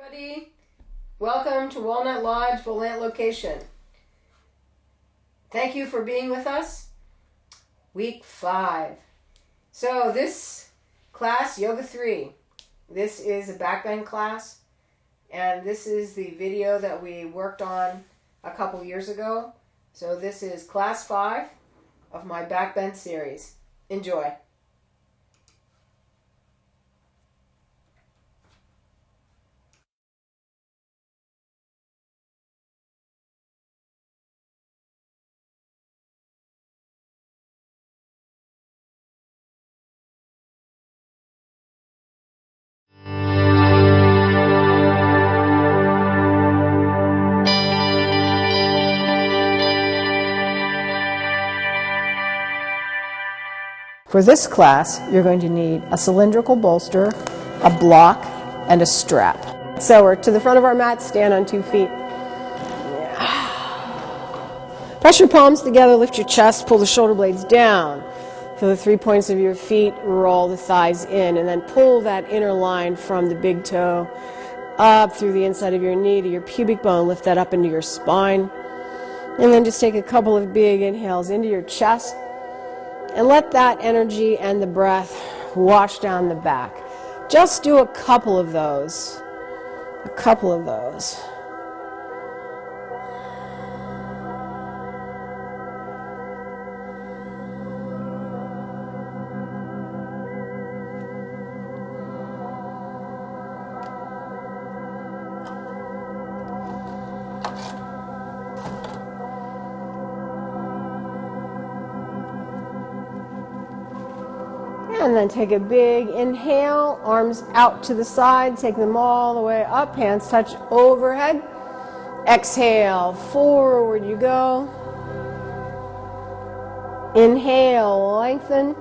Everybody, welcome to Walnut Lodge, Volant location. Thank you for being with us. Week 5. So this class, Yoga 3, this is a back bend class, and this is the video that we worked on a couple years ago. So this is class 5 of my back bend series. Enjoy. For this class, you're going to need a cylindrical bolster, a block, and a strap. So we're to the front of our mat, stand on 2 feet. Press your palms together, lift your chest, pull the shoulder blades down. Feel the 3 points of your feet, roll the thighs in, and then pull that inner line from the big toe up through the inside of your knee to your pubic bone. Lift that up into your spine. And then just take a couple of big inhales into your chest. And let that energy and the breath wash down the back. Just do a couple of those. A couple of those. And then take a big inhale, arms out to the side, take them all the way up, hands touch overhead. Exhale, forward you go. Inhale, lengthen.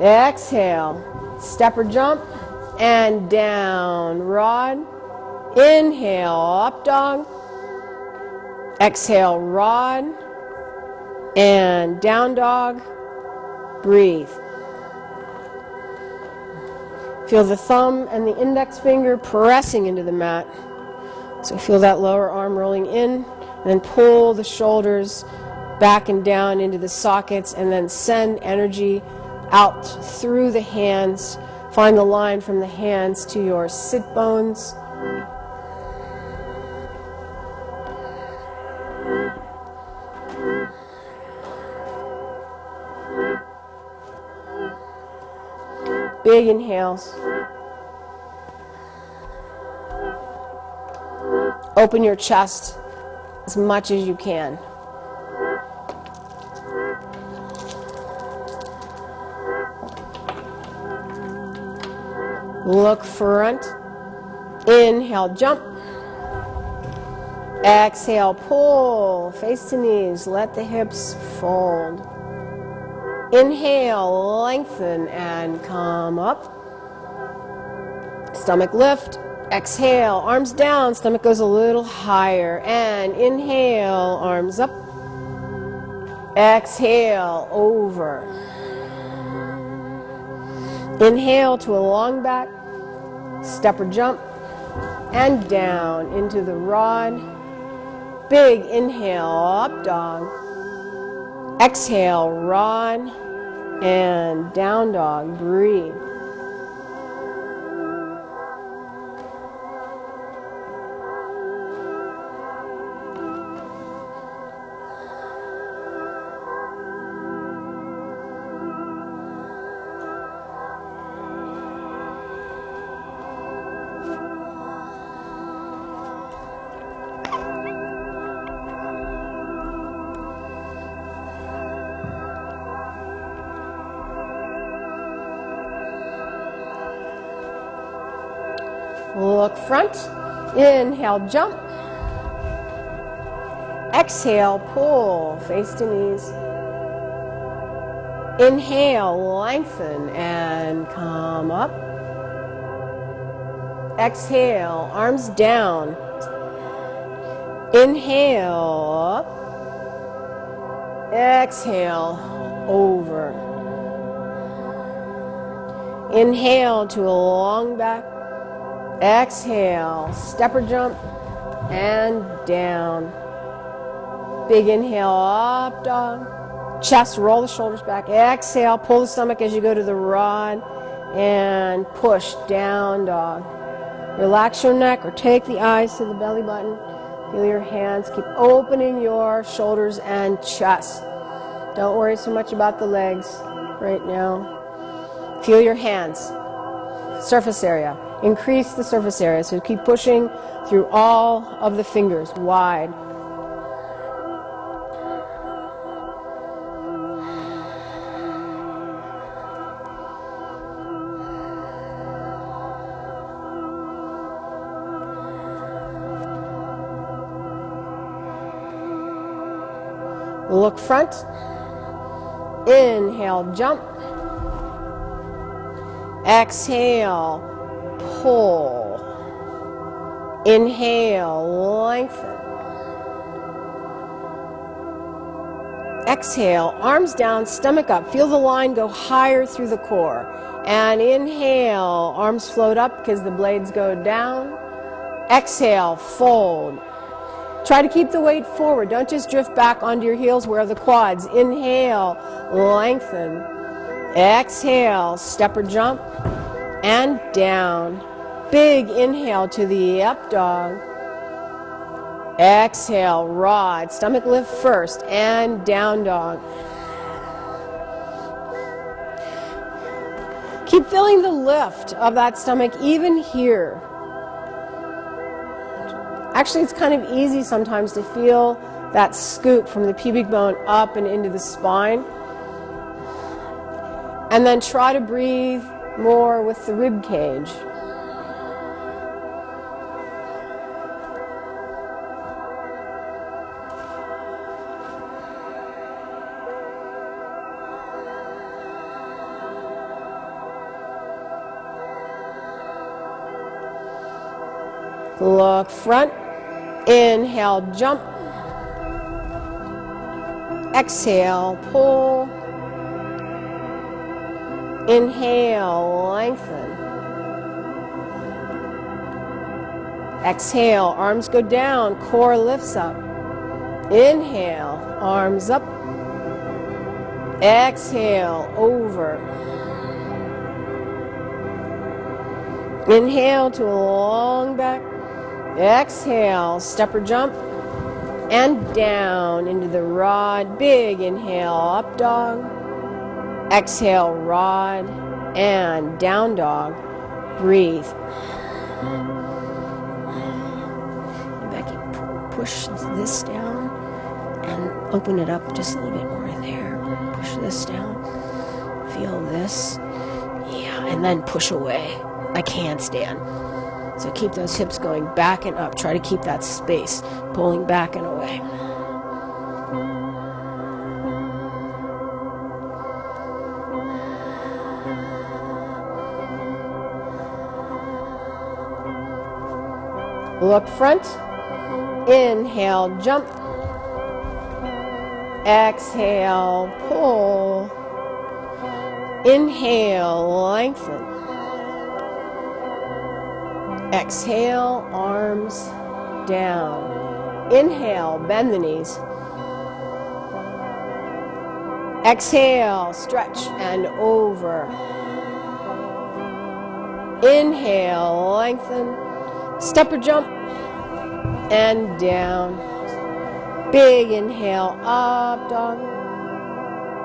Exhale, step or jump, and down, rod. Inhale, up dog. Exhale, rod, and down dog. Breathe. Feel the thumb and the index finger pressing into the mat. So feel that lower arm rolling in, and then pull the shoulders back and down into the sockets, and then send energy out through the hands. Find the line from the hands to your sit bones. Big inhales. Open your chest as much as you can. Look front. Inhale, jump. Exhale, pull. Face to knees. Let the hips fold. Inhale, lengthen, and come up. Stomach lift. Exhale, arms down, stomach goes a little higher. And inhale, arms up. Exhale, over. Inhale to a long back. Step or jump. And down into the rod. Big inhale, up dog. Exhale, rod, and down dog. Breathe. Look front. Inhale, jump. Exhale, pull. Face to knees. Inhale, lengthen, and come up. Exhale, arms down. Inhale, up. Exhale, over. Inhale to a long back. Exhale, step or jump, and down. Big inhale, up dog. Chest, roll the shoulders back. Exhale, pull the stomach as you go to the rod, and push, down dog. Relax your neck or take the eyes to the belly button. Feel your hands. Keep opening your shoulders and chest. Don't worry so much about the legs right now. Feel your hands. Surface area. Increase the surface area. So keep pushing through all of the fingers wide. Look front. Inhale, jump. Exhale, pull. Inhale, lengthen. Exhale, arms down, stomach up. Feel the line go higher through the core. And inhale, arms float up because the blades go down. Exhale, fold. Try to keep the weight forward. Don't just drift back onto your heels where the quads. Inhale, lengthen. Exhale, step or jump, and down. Big inhale to the up dog. Exhale, rod. Stomach lift first, and down dog. Keep feeling the lift of that stomach even here. Actually, it's kind of easy sometimes to feel that scoop from the pubic bone up and into the spine. And then try to breathe more with the rib cage. Look front. Inhale, jump. Exhale, pull. Inhale, lengthen. Exhale, arms go down, core lifts up. Inhale, arms up. Exhale, over. Inhale to a long back. Exhale, step or jump, and down into the rod. Big inhale, up dog. Exhale, rod, and down dog. Breathe. Becky, push this down and open it up just a little bit more there. Push this down. Feel this. Yeah, and then push away like handstand. So keep those hips going back and up. Try to keep that space, pulling back and away. Look front. Inhale, jump. Exhale, pull. Inhale, lengthen. Exhale, arms down. Inhale, bend the knees. Exhale, stretch and over. Inhale, lengthen. Step or jump, and down. Big inhale, up dog.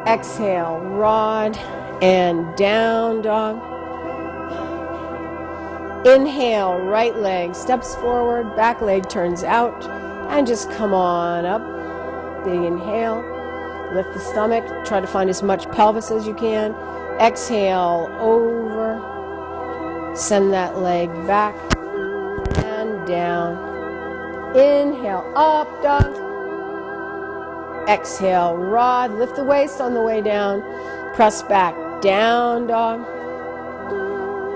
Exhale, rod, and down dog. Inhale, right leg steps forward, back leg turns out, and just come on up. Big inhale, lift the stomach, try to find as much pelvis as you can. Exhale, over, send that leg back and down. Inhale, up dog. Exhale, rod, lift the waist on the way down, press back, down dog.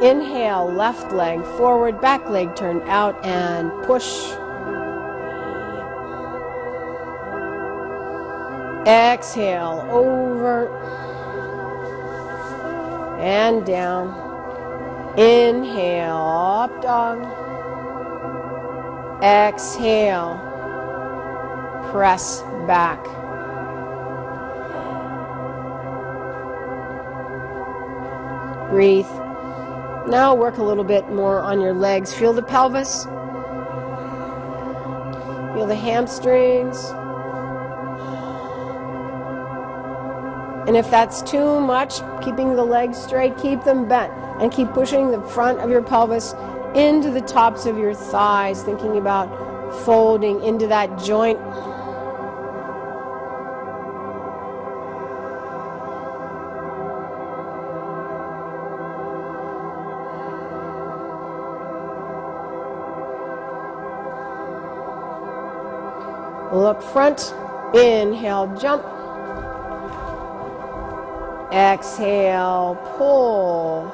Inhale, left leg forward, back leg turned out, and push. Exhale, over and down. Inhale, up dog. Exhale, press back. Breathe. Now work a little bit more on your legs. Feel the pelvis. Feel the hamstrings. And if that's too much, keeping the legs straight, keep them bent. And keep pushing the front of your pelvis into the tops of your thighs, thinking about folding into that joint. Look front, inhale, jump. Exhale, pull.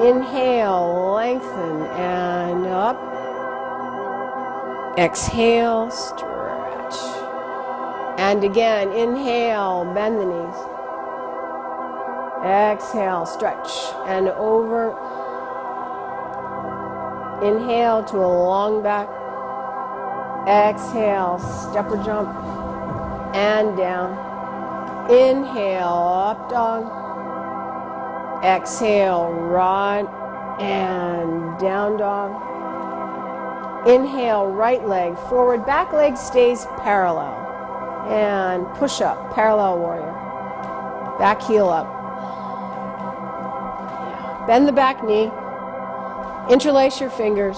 Inhale, lengthen and up. Exhale, stretch. And again, inhale, bend the knees. Exhale, stretch and over. Inhale to a long back. Exhale, step or jump, and down. Inhale, up dog. Exhale, rod, and down dog. Inhale, right leg forward, back leg stays parallel. And push up, parallel warrior. Back heel up. Bend the back knee. Interlace your fingers.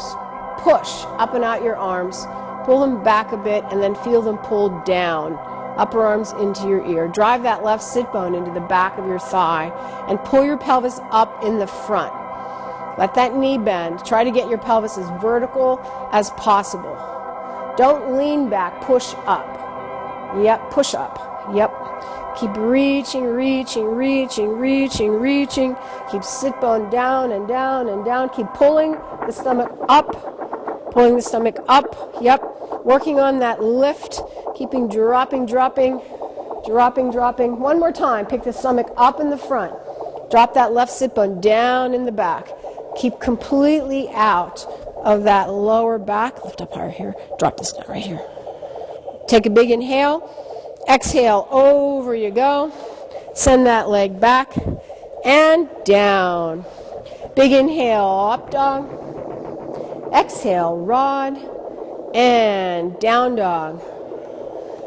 Push up and out your arms. Pull them back a bit and then feel them pull down. Upper arms into your ear. Drive that left sit bone into the back of your thigh and pull your pelvis up in the front. Let that knee bend. Try to get your pelvis as vertical as possible. Don't lean back, push up. Yep, push up. Yep. Keep reaching, reaching, reaching, reaching, reaching. Keep sit bone down and down and down. Keep pulling the stomach up. Pulling the stomach up. Yep. Working on that lift. Keeping dropping, dropping, dropping, dropping. One more time. Pick the stomach up in the front. Drop that left sit bone down in the back. Keep completely out of that lower back. Lift up higher here. Drop this down right here. Take a big inhale. Exhale, over you go. Send that leg back and down. Big inhale, up dog. Exhale, rod, and down dog.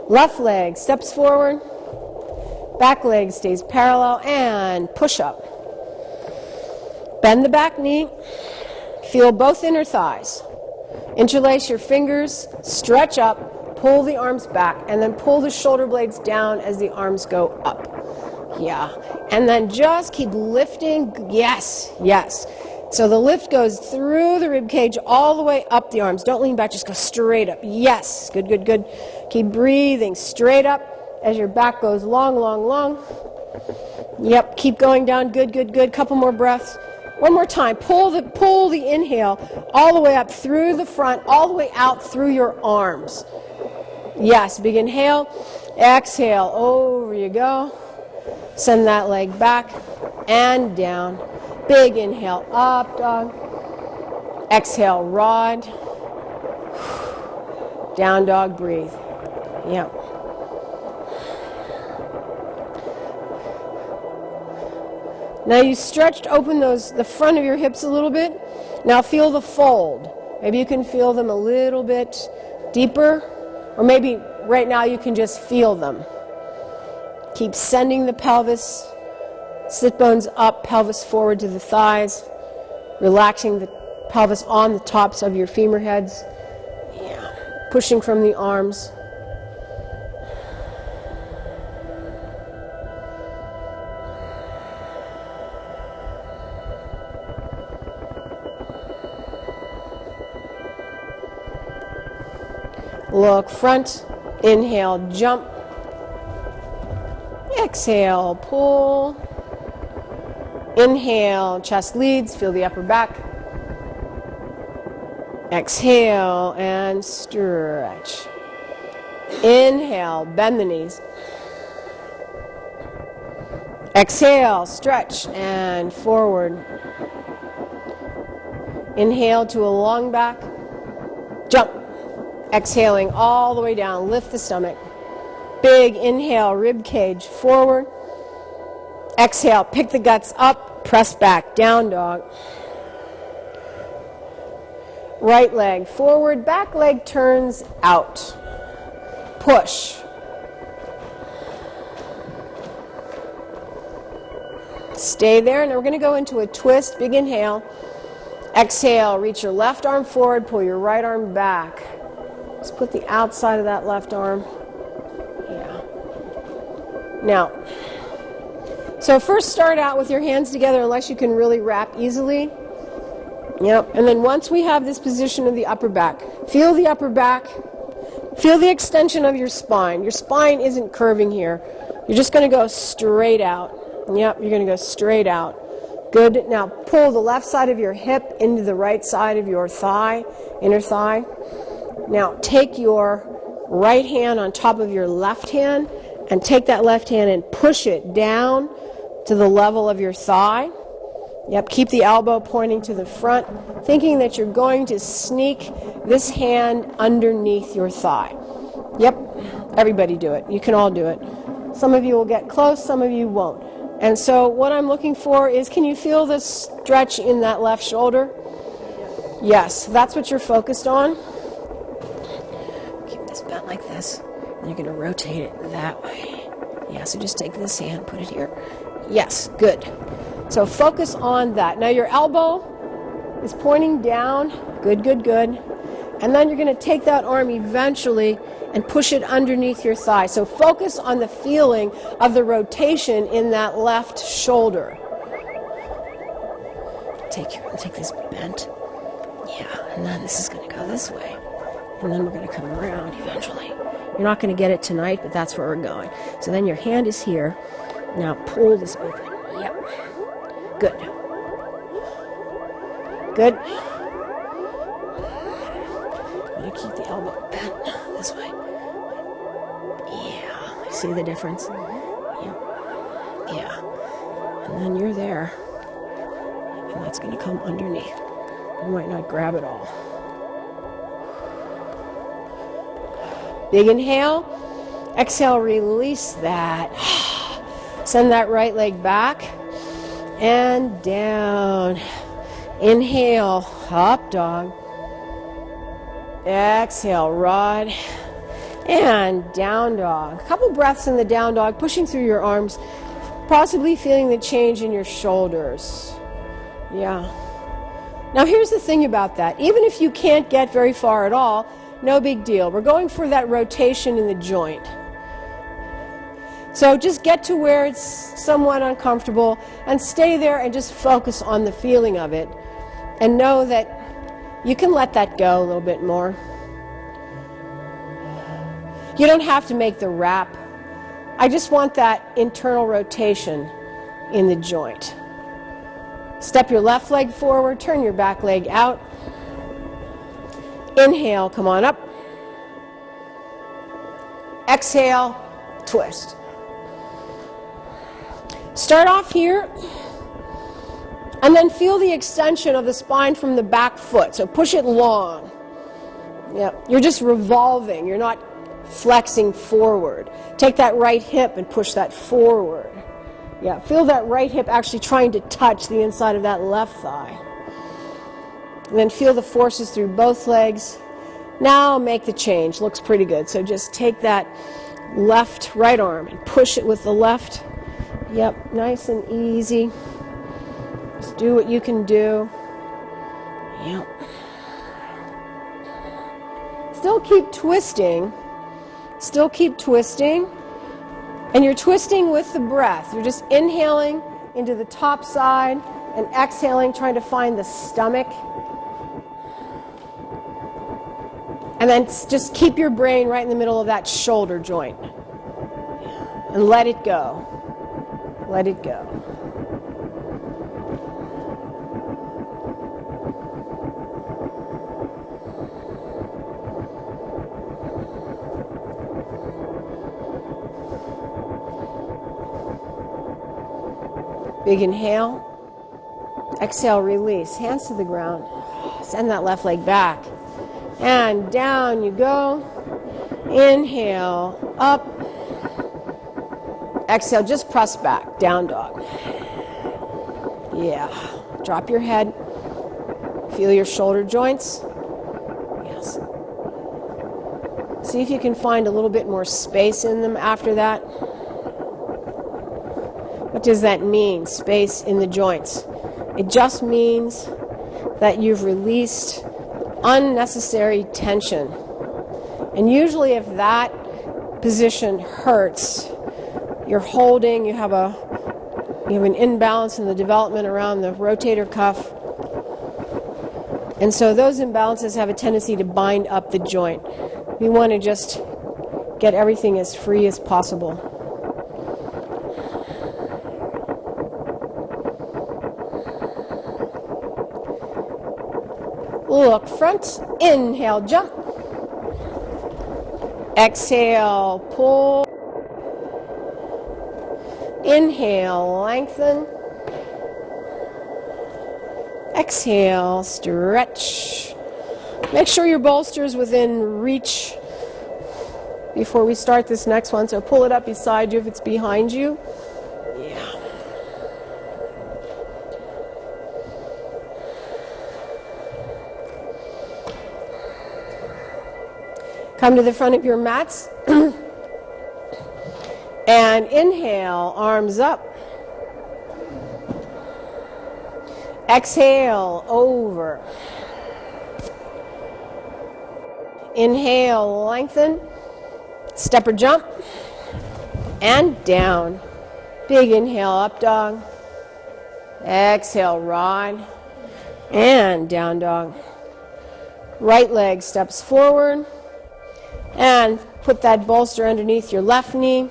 Left leg steps forward. Back leg stays parallel and push up. Bend the back knee. Feel both inner thighs. Interlace your fingers, stretch up, pull the arms back, and then pull the shoulder blades down as the arms go up. Yeah. And then just keep lifting. Yes, yes. So the lift goes through the rib cage all the way up the arms. Don't lean back, just go straight up. Yes. Good, good, good. Keep breathing straight up as your back goes long, long, long. Yep, keep going down. Good, good, good. Couple more breaths. One more time. Pull the inhale all the way up through the front, all the way out through your arms. Yes, big inhale. Exhale, over you go. Send that leg back and down. Big inhale, up dog. Exhale, rod. Down dog, breathe. Yep. Now you stretched open the front of your hips a little bit. Now feel the fold. Maybe you can feel them a little bit deeper, or maybe right now you can just feel them. Keep sending the pelvis, sit bones up, pelvis forward to the thighs, relaxing the pelvis on the tops of your femur heads. Yeah. Pushing from the arms. Look front, inhale, jump. Exhale, pull. Inhale, chest leads, feel the upper back. Exhale and stretch. Inhale, bend the knees. Exhale, stretch and forward. Inhale to a long back. Jump. Exhaling all the way down. Lift the stomach. Big inhale, rib cage forward. Exhale, pick the guts up, press back, down dog. Right leg forward, back leg turns out. Push. Stay there. Now we're going to go into a twist. Big inhale. Exhale, reach your left arm forward, pull your right arm back. Just put the outside of that left arm. Yeah. Now, so first start out with your hands together unless you can really wrap easily. Yep. And then once we have this position of the upper back, feel the upper back. Feel the extension of your spine. Your spine isn't curving here. You're just going to go straight out. Yep, you're going to go straight out. Good. Now pull the left side of your hip into the right side of your thigh, inner thigh. Now take your right hand on top of your left hand and take that left hand and push it down to the level of your thigh. Yep, keep the elbow pointing to the front, thinking that you're going to sneak this hand underneath your thigh. Yep, everybody do it. You can all do it. Some of you will get close, some of you won't. And so what I'm looking for is, can you feel the stretch in that left shoulder? Yes, that's what you're focused on. Keep this bent like this. And you're going to rotate it that way. Yeah, so just take this hand, put it here. Yes, good. So focus on that. Now your elbow is pointing down. Good, good, good. And then you're going to take that arm eventually and push it underneath your thigh. So focus on the feeling of the rotation in that left shoulder. Take this bent. Yeah, and then this is going to go this way. And then we're going to come around eventually. You're not going to get it tonight, but that's where we're going. So then your hand is here. Now pull this open. Yep. Good. Good. I'm going to keep the elbow bent this way. Yeah. See the difference? Yeah. Yeah. And then you're there. And that's going to come underneath. You might not grab it all. Big inhale. Exhale, release that. Send that right leg back and down. Inhale, up dog. Exhale, rod. And down dog. A couple breaths in the down dog, pushing through your arms, possibly feeling the change in your shoulders. Yeah. Now here's the thing about that. Even if you can't get very far at all, no big deal. We're going for that rotation in the joint. So just get to where it's somewhat uncomfortable and stay there and just focus on the feeling of it. And know that you can let that go a little bit more. You don't have to make the wrap. I just want that internal rotation in the joint. Step your left leg forward, turn your back leg out. Inhale, come on up. Exhale, twist. Start off here, and then feel the extension of the spine from the back foot. So push it long. Yep. You're just revolving. You're not flexing forward. Take that right hip and push that forward. Yeah, feel that right hip actually trying to touch the inside of that left thigh. And then feel the forces through both legs. Now make the change. Looks pretty good. So just take that right arm and push it with the left. Yep, nice and easy. Just do what you can do. Yep. Still keep twisting. Still keep twisting. And you're twisting with the breath. You're just inhaling into the top side and exhaling, trying to find the stomach. And then just keep your brain right in the middle of that shoulder joint. And let it go. Let it go. Big inhale. Exhale, release. Hands to the ground. Send that left leg back. And down you go. Inhale, up. Exhale, just press back. Down dog. Yeah. Drop your head. Feel your shoulder joints. Yes. See if you can find a little bit more space in them after that. What does that mean, space in the joints? It just means that you've released unnecessary tension. And usually if that position hurts, you're holding, you have an imbalance in the development around the rotator cuff. And so those imbalances have a tendency to bind up the joint. We want to just get everything as free as possible. Look front, inhale, jump. Exhale, pull. Inhale, lengthen. Exhale, stretch. Make sure your bolster is within reach before we start this next one. So pull it up beside you if it's behind you. Yeah. Come to the front of your mats. And inhale, arms up. Exhale, over. Inhale, lengthen. Step or jump. And down. Big inhale, up dog. Exhale, ride. And down dog. Right leg steps forward. And put that bolster underneath your left knee.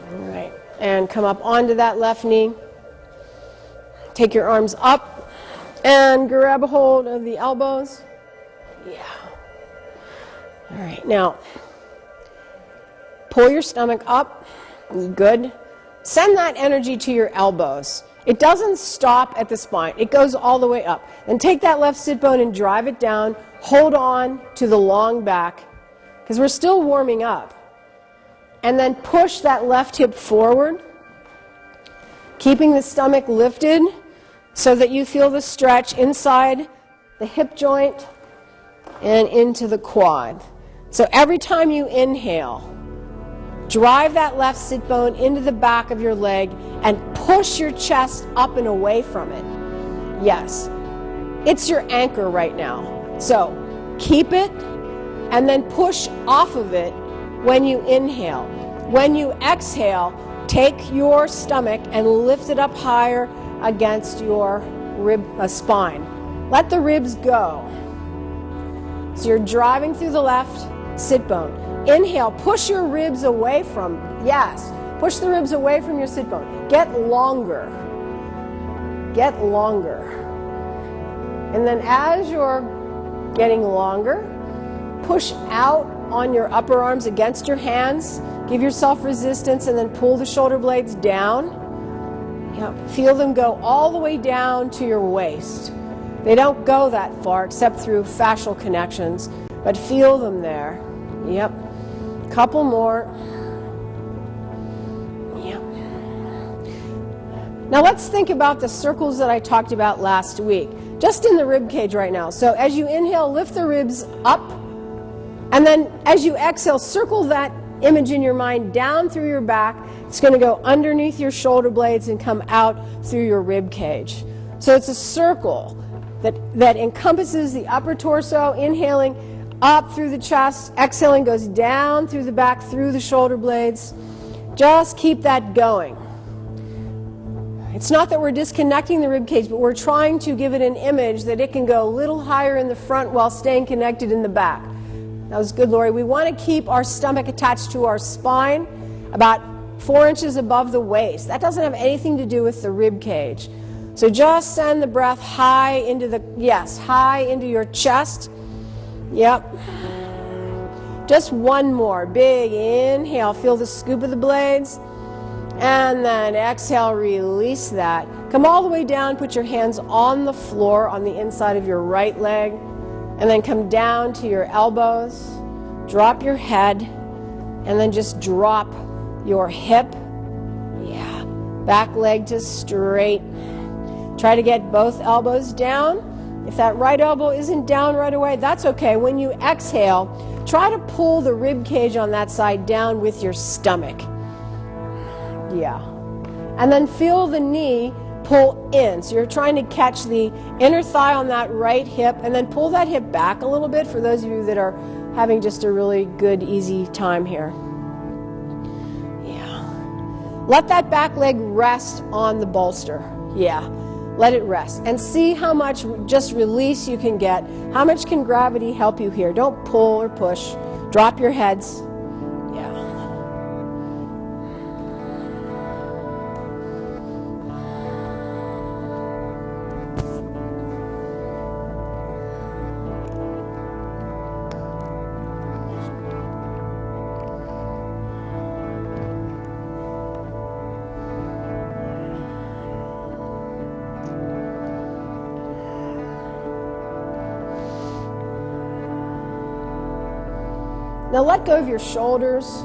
All right. And come up onto that left knee. Take your arms up and grab a hold of the elbows. Yeah. All right. Now, pull your stomach up. Good. Send that energy to your elbows. It doesn't stop at the spine. It goes all the way up. And take that left sit bone and drive it down. Hold on to the long back because we're still warming up. And then push that left hip forward, keeping the stomach lifted so that you feel the stretch inside the hip joint and into the quad. So every time you inhale, drive that left sit bone into the back of your leg and push your chest up and away from it. Yes, it's your anchor right now. So keep it and then push off of it when you inhale. When you exhale, take your stomach and lift it up higher against your rib spine. Let the ribs go. So you're driving through the left sit bone. Inhale, push your ribs away from, yes, push the ribs away from your sit bone. Get longer. Get longer. And then as you're getting longer, push out on your upper arms against your hands. Give yourself resistance and then pull the shoulder blades down. Yep. Feel them go all the way down to your waist. They don't go that far except through fascial connections, but feel them there. Yep. Couple more. Yep. Now let's think about the circles that I talked about last week, just in the rib cage right now. So as you inhale, lift the ribs up, and then as you exhale, circle that image in your mind down through your back. It's going to go underneath your shoulder blades and come out through your rib cage. So it's a circle that encompasses the upper torso, inhaling up through the chest, exhaling goes down through the back, through the shoulder blades. Just keep that going. It's not that we're disconnecting the rib cage, but we're trying to give it an image that it can go a little higher in the front while staying connected in the back. That was good, Lori. We want to keep our stomach attached to our spine about 4 inches above the waist. That doesn't have anything to do with the rib cage. So just send the breath high into the, yes, high into your chest. Yep. Just one more. Big inhale. Feel the scoop of the blades. And then exhale, release that. Come all the way down. Put your hands on the floor on the inside of your right leg. And then come down to your elbows. Drop your head. And then just drop your hip. Yeah. Back leg to straight. Try to get both elbows down. If that right elbow isn't down right away, that's okay. When you exhale, try to pull the rib cage on that side down with your stomach. Yeah. And then feel the knee pull in. So you're trying to catch the inner thigh on that right hip and then pull that hip back a little bit for those of you that are having just a really good, easy time here. Yeah. Let that back leg rest on the bolster. Yeah. Let it rest. And see how much just release you can get. How much can gravity help you here? Don't pull or push. Drop your heads. Yeah. Now let go of your shoulders.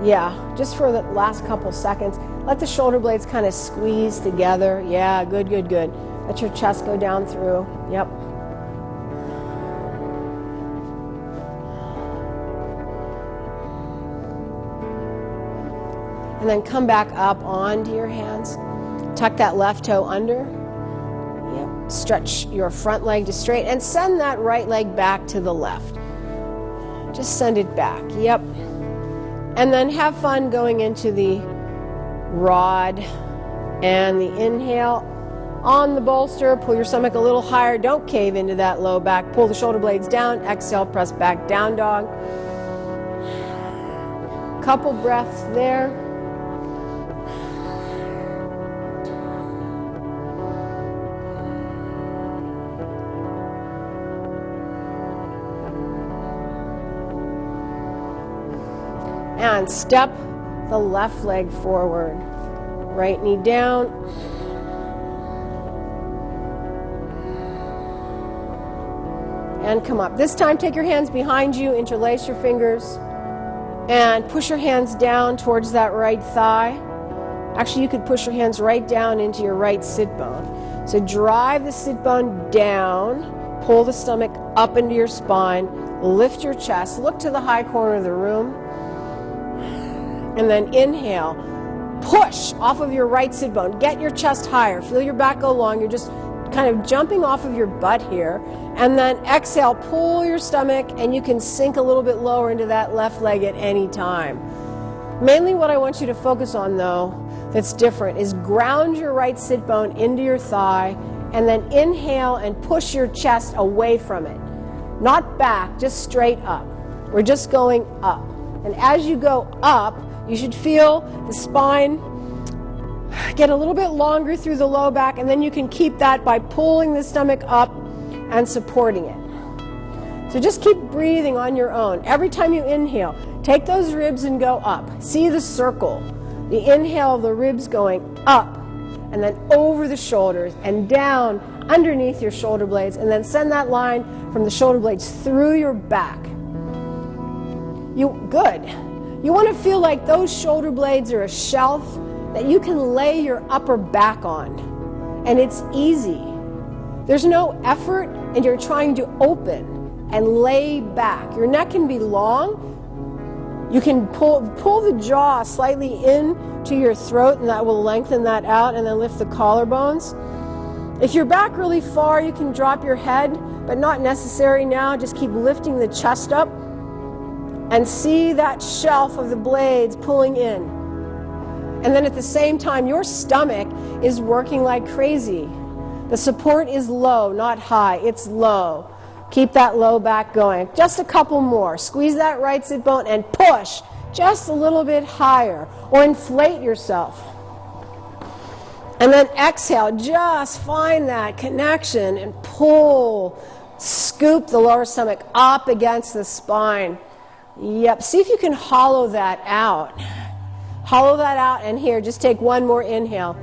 Yeah, just for the last couple seconds. Let the shoulder blades kind of squeeze together. Yeah, good, good, good. Let your chest go down through. Yep. And then come back up onto your hands. Tuck that left toe under. Yep. Stretch your front leg to straight and send that right leg back to the left. Just send it back. Yep. And then have fun going into the rod and the inhale on the bolster. Pull your stomach a little higher. Don't cave into that low back. Pull the shoulder blades down. Exhale, press back, down dog. Couple breaths there. And step the left leg forward. Right knee down. And come up. This time take your hands behind you, interlace your fingers, and push your hands down towards that right thigh. Actually, you could push your hands right down into your right sit bone. So drive the sit bone down, pull the stomach up into your spine, lift your chest, look to the high corner of the room. And then inhale, push off of your right sit bone. Get your chest higher. Feel your back go long. You're just kind of jumping off of your butt here. And then exhale, pull your stomach, and you can sink a little bit lower into that left leg at any time. Mainly what I want you to focus on, though, that's different, is ground your right sit bone into your thigh, and then inhale and push your chest away from it. Not back, just straight up. We're just going up. And as you go up, you should feel the spine get a little bit longer through the low back, and then you can keep that by pulling the stomach up and supporting it. So just keep breathing on your own. Every time you inhale, take those ribs and go up. See the circle. The inhale, the ribs going up, and then over the shoulders and down underneath your shoulder blades, and then send that line from the shoulder blades through your back. Good. You want to feel like those shoulder blades are a shelf that you can lay your upper back on. And it's easy. There's no effort, and you're trying to open and lay back. Your neck can be long. You can pull the jaw slightly in to your throat, and that will lengthen that out, and then lift the collarbones. If you're back really far, you can drop your head, but not necessary now. Just keep lifting the chest up. And see that shelf of the blades pulling in. And then at the same time, your stomach is working like crazy. The support is low, not high. It's low. Keep that low back going. Just a couple more. Squeeze that right sit bone and push just a little bit higher, or inflate yourself. And then exhale. Just find that connection and pull. Scoop the lower stomach up against the spine. Yep, see if you can hollow that out. Hollow that out, and here, just take one more inhale.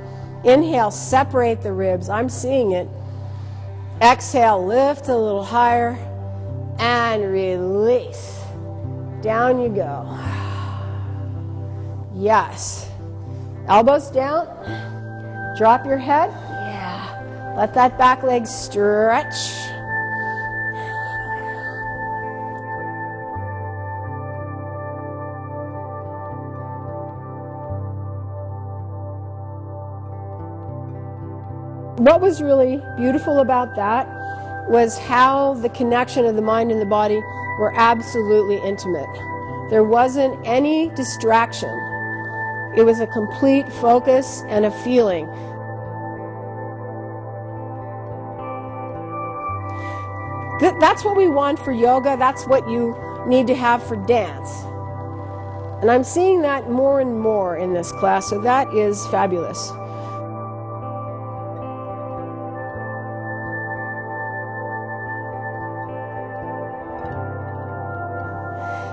Inhale, separate the ribs. I'm seeing it. Exhale, lift a little higher, and release. Down you go. Yes. Elbows down. Drop your head. Yeah. Let that back leg stretch. What was really beautiful about that was how the connection of the mind and the body were absolutely intimate. There wasn't any distraction. It was a complete focus and a feeling. That's what we want for yoga. That's what you need to have for dance. And I'm seeing that more and more in this class, so that is fabulous.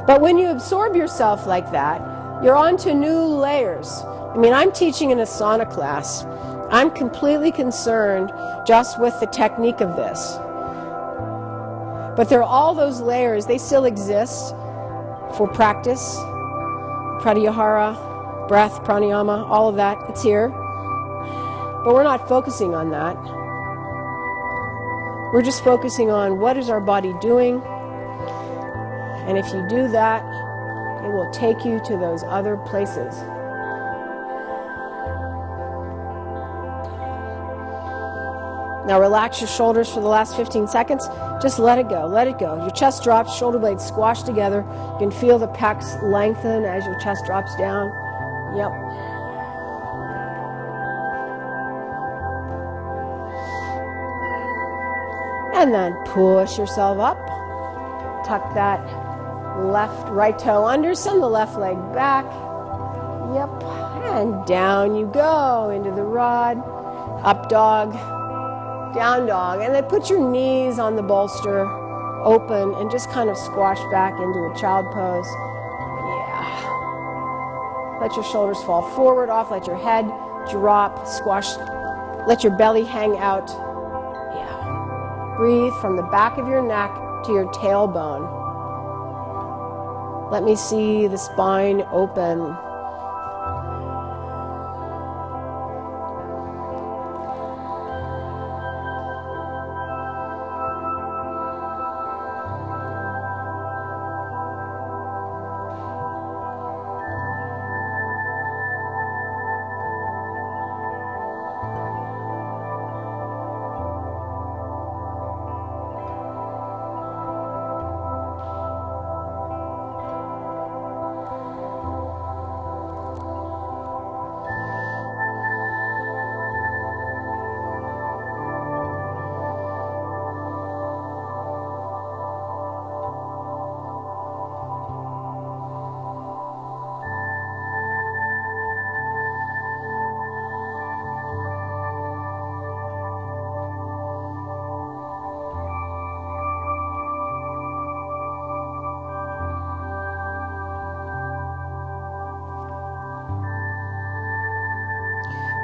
But when you absorb yourself like that, you're on to new layers. I mean, I'm teaching an asana class. I'm completely concerned just with the technique of this. But there are all those layers, they still exist for practice. Pratyahara, breath, pranayama, all of that, it's here. But we're not focusing on that. We're just focusing on what is our body doing. And if you do that, it will take you to those other places. Now relax your shoulders for the last 15 seconds. Just let it go, let it go. Your chest drops, shoulder blades squash together. You can feel the pecs lengthen as your chest drops down. Yep. And then push yourself up. Tuck that right toe under, send the left leg back. Yep, and down you go into the rod. Up dog, down dog, and then put your knees on the bolster, open, and just kind of squash back into a child pose. Yeah. Let your shoulders fall forward, off, let your head drop, squash, let your belly hang out. Yeah. Breathe from the back of your neck to your tailbone. Let me see the spine open.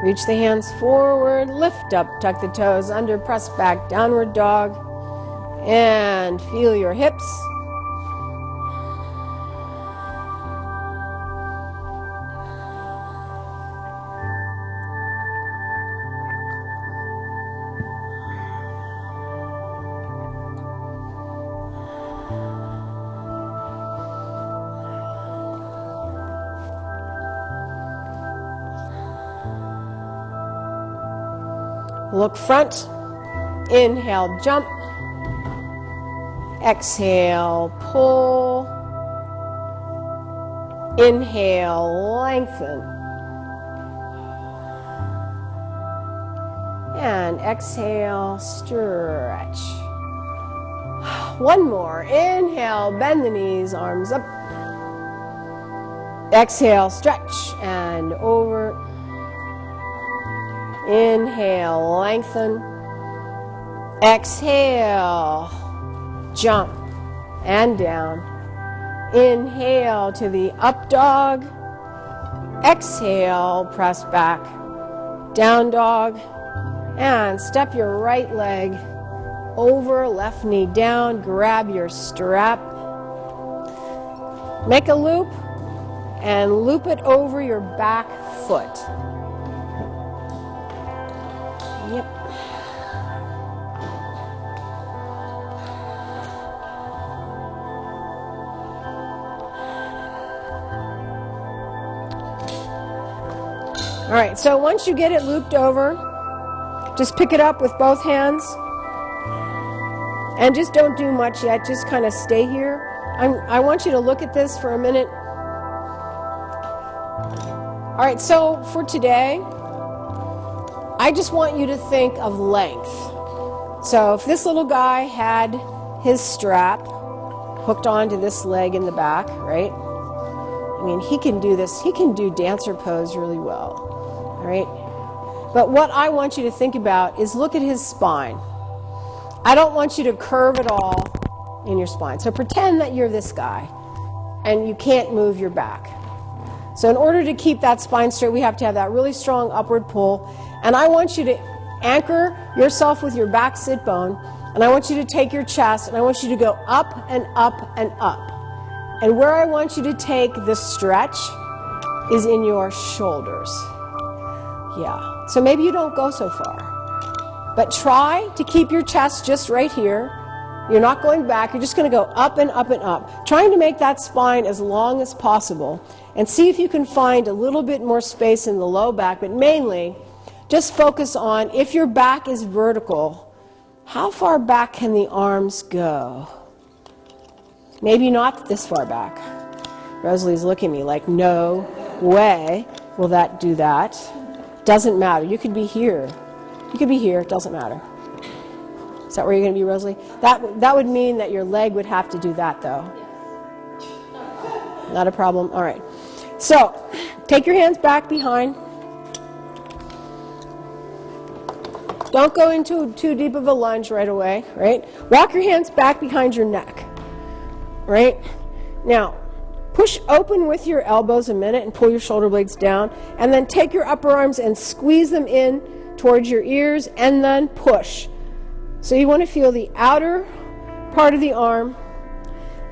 Reach the hands forward, lift up, tuck the toes under, press back, downward dog, and feel your hips. Look front, inhale, jump, exhale, pull, inhale, lengthen, and exhale, stretch. One more, inhale, bend the knees, arms up, exhale, stretch, and over. Inhale, lengthen. Exhale, jump and down. Inhale to the up dog. Exhale, press back. Down dog. And step your right leg over, left knee down. Grab your strap. Make a loop and loop it over your back foot. Yep. All right, so once you get it looped over, just pick it up with both hands. And just don't do much yet, just kind of stay here. I want you to look at this for a minute. All right, so for today, I just want you to think of length. So if this little guy had his strap hooked onto this leg in the back, right? I mean, he can do this. He can do dancer pose really well, all right? But what I want you to think about is look at his spine. I don't want you to curve at all in your spine. So pretend that you're this guy and you can't move your back. So in order to keep that spine straight, we have to have that really strong upward pull. And I want you to anchor yourself with your back sit bone. And I want you to take your chest and I want you to go up and up and up. And where I want you to take the stretch is in your shoulders. Yeah. So maybe you don't go so far. But try to keep your chest just right here. You're not going back. You're just going to go up and up and up, trying to make that spine as long as possible. And see if you can find a little bit more space in the low back. But mainly, just focus on, if your back is vertical, how far back can the arms go? Maybe not this far back. Rosalie's looking at me like, no way will that do that. Doesn't matter. You could be here. You could be here. It doesn't matter. Is that where you're going to be, Rosalie? That would mean that your leg would have to do that, though. Not a problem. All right. So, take your hands back behind. Don't go into too deep of a lunge right away, right? Walk your hands back behind your neck, right? Now, push open with your elbows a minute and pull your shoulder blades down. And then take your upper arms and squeeze them in towards your ears and then push. So you want to feel the outer part of the arm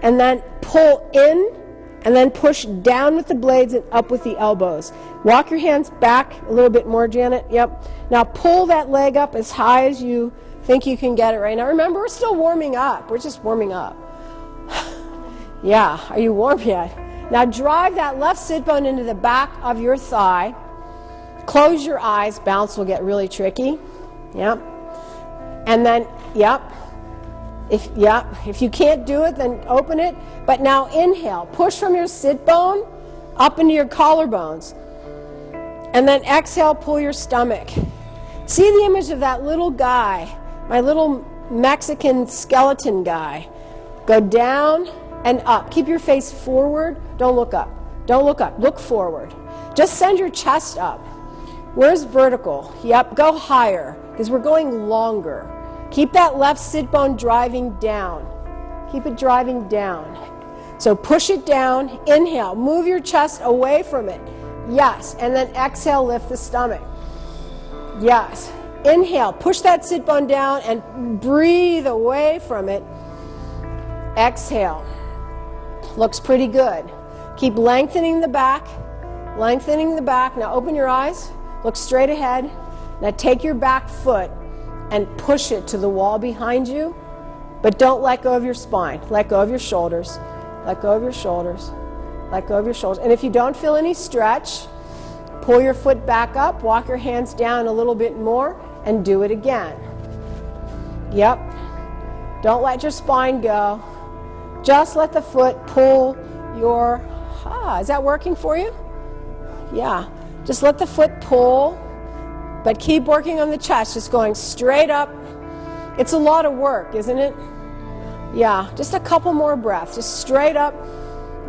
and then pull in and then push down with the blades and up with the elbows. Walk your hands back a little bit more, Janet. Yep. Now pull that leg up as high as you think you can get it right now. Remember, we're still warming up. We're just warming up. Yeah, are you warm yet? Now drive that left sit bone into the back of your thigh. Close your eyes. Bounce will get really tricky. Yep. And then, yep. If you can't do it, then open it. But now inhale. Push from your sit bone up into your collarbones. And then exhale, pull your stomach. See the image of that little guy, my little Mexican skeleton guy. Go down and up. Keep your face forward. Don't look up. Don't look up. Look forward. Just send your chest up. Where's vertical? Yep, go higher, because we're going longer. Keep that left sit bone driving down. Keep it driving down. So push it down, inhale, move your chest away from it. Yes, and then exhale, lift the stomach. Yes, inhale, push that sit bone down and breathe away from it. Exhale. Looks pretty good. Keep lengthening the back, lengthening the back. Now open your eyes. Look straight ahead. Now take your back foot and push it to the wall behind you, but don't let go of your spine. Let go of your shoulders. Let go of your shoulders. Let go of your shoulders. And if you don't feel any stretch, pull your foot back up, walk your hands down a little bit more, and do it again. Yep. Don't let your spine go. Just let the foot pull your... is that working for you? Yeah. Just let the foot pull, but keep working on the chest, just going straight up. It's a lot of work, isn't it? Yeah, just a couple more breaths, just straight up.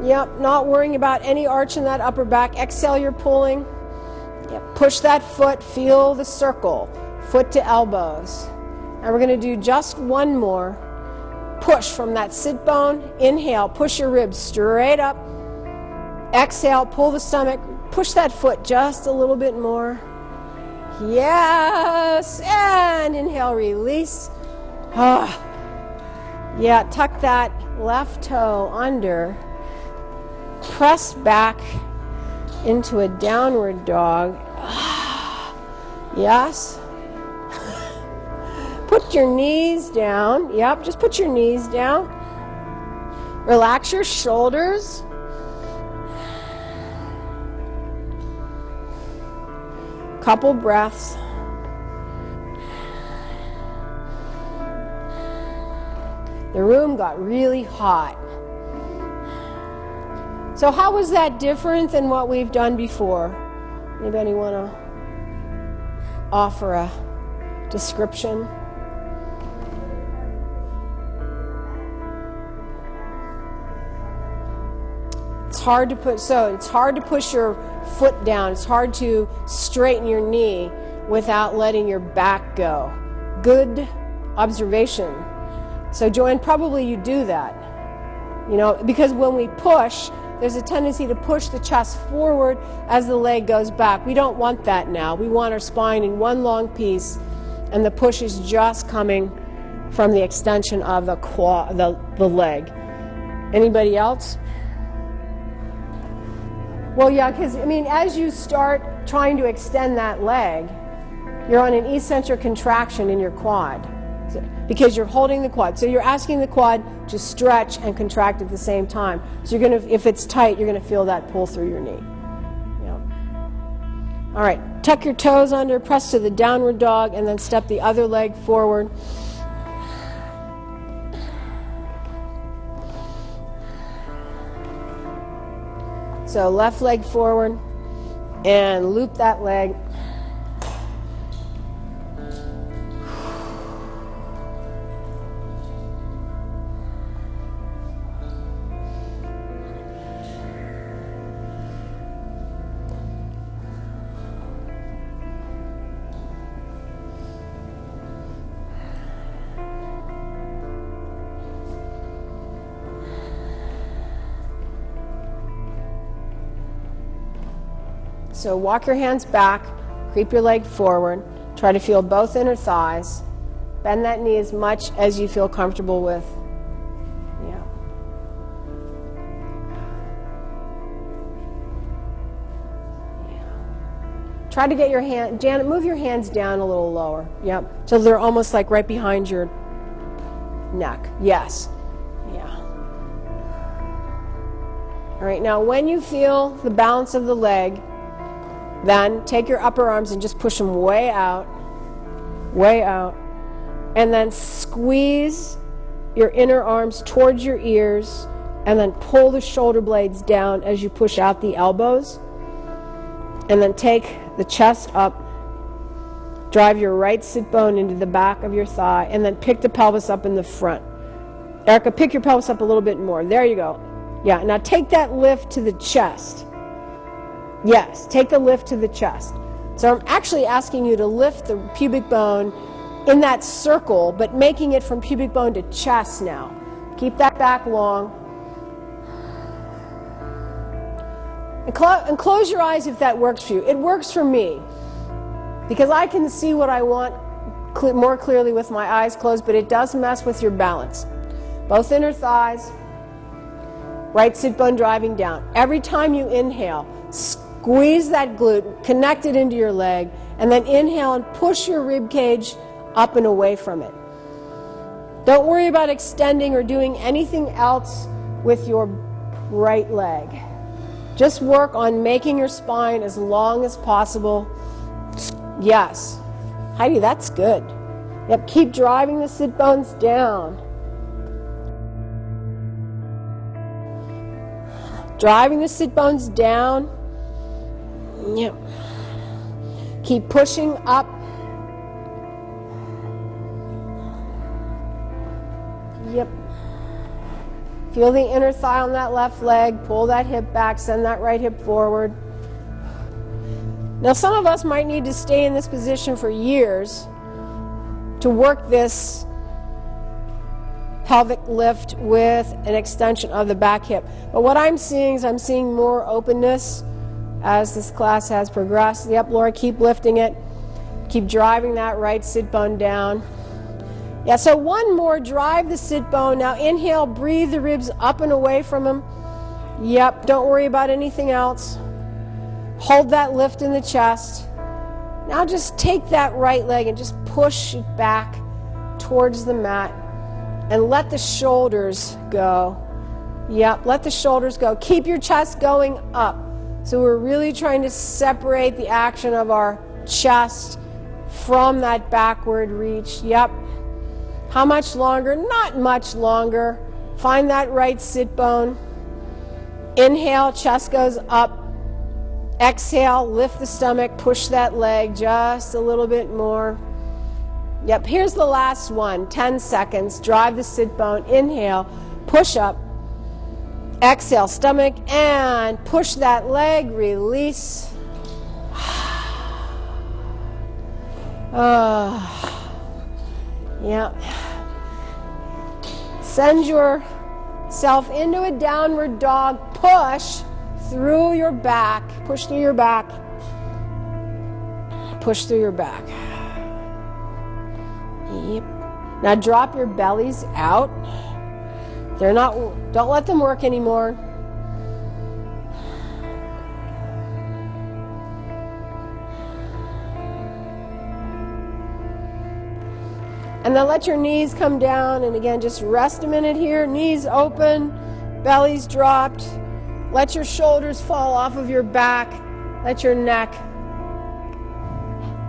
Yep, not worrying about any arch in that upper back. Exhale, you're pulling. Yep, push that foot, feel the circle, foot to elbows. And we're going to do just one more. push from that sit bone. Inhale, push your ribs straight up. Exhale, pull the stomach, push that foot just a little bit more. Yes, and inhale, release. Yeah, tuck that left toe under. Press back into a downward dog. Yes. Put your knees down. Yep, just put your knees down. Relax your shoulders. Couple breaths. The room got really hot. So how was that different than what we've done before? Anybody want to offer a description? It's hard to push your foot down. It's hard to straighten your knee without letting your back go. Good observation. So Joanne, probably you do that. You know, because when we push, there's a tendency to push the chest forward as the leg goes back. We don't want that now. We want our spine in one long piece, and the push is just coming from the extension of the leg. Anybody else? Well, yeah, because, I mean, as you start trying to extend that leg, you're on an eccentric contraction in your quad because you're holding the quad. So you're asking the quad to stretch and contract at the same time. So you're going to, if it's tight, you're going to feel that pull through your knee. Yeah. All right, tuck your toes under, press to the downward dog, and then step the other leg forward. So left leg forward and loop that leg. So walk your hands back, creep your leg forward, try to feel both inner thighs, bend that knee as much as you feel comfortable with. Yeah. Yeah. Try to get your hand, Janet, move your hands down a little lower. Yep. So they're almost like right behind your neck. Yes. Yeah. All right, now when you feel the balance of the leg, then take your upper arms and just push them way out, and then squeeze your inner arms towards your ears, and then pull the shoulder blades down as you push out the elbows, and then take the chest up, drive your right sit bone into the back of your thigh, and then pick the pelvis up in the front. Erica, pick your pelvis up a little bit more. There you go. Yeah, now take that lift to the chest. Yes, take the lift to the chest. So I'm actually asking you to lift the pubic bone in that circle, but making it from pubic bone to chest now. Keep that back long. And close your eyes if that works for you. It works for me because I can see what I want more clearly with my eyes closed, but it does mess with your balance. Both inner thighs, right sit bone driving down. Every time you inhale, squeeze that glute, connect it into your leg, and then inhale and push your rib cage up and away from it. Don't worry about extending or doing anything else with your right leg. Just work on making your spine as long as possible. Yes. Heidi, that's good. Yep, keep driving the sit bones down. Driving the sit bones down. Yep. Keep pushing up. Yep. Feel the inner thigh on that left leg. Pull that hip back. Send that right hip forward. Now, some of us might need to stay in this position for years to work this pelvic lift with an extension of the back hip. But what I'm seeing is I'm seeing more openness as this class has progressed. Yep, Laura, keep lifting it. Keep driving that right sit bone down. Yeah, so one more, drive the sit bone. Now inhale, breathe the ribs up and away from them. Yep, don't worry about anything else. Hold that lift in the chest. Now just take that right leg and just push it back towards the mat and let the shoulders go. Yep, let the shoulders go. Keep your chest going up. So we're really trying to separate the action of our chest from that backward reach. Yep. How much longer? Not much longer. Find that right sit bone. Inhale, chest goes up. Exhale, lift the stomach, push that leg just a little bit more. Yep, here's the last one. 10 seconds. Drive the sit bone. Inhale, push up. Exhale, stomach, and push that leg. Release. Yeah. Send yourself into a downward dog. Push through your back. Push through your back. Push through your back. Yep. Now drop your bellies out. They're not, don't let them work anymore. And then let your knees come down, and again, just rest a minute here. Knees open, bellies dropped. Let your shoulders fall off of your back. Let your neck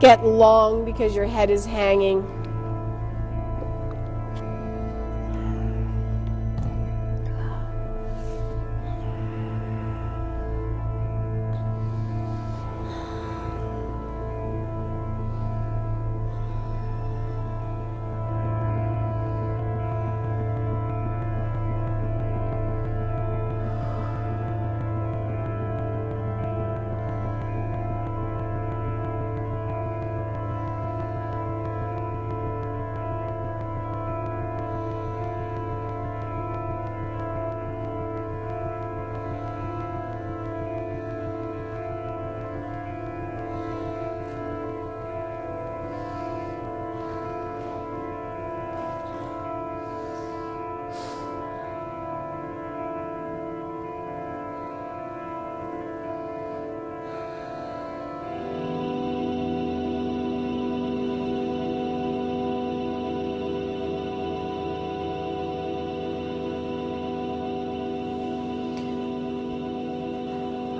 get long because your head is hanging.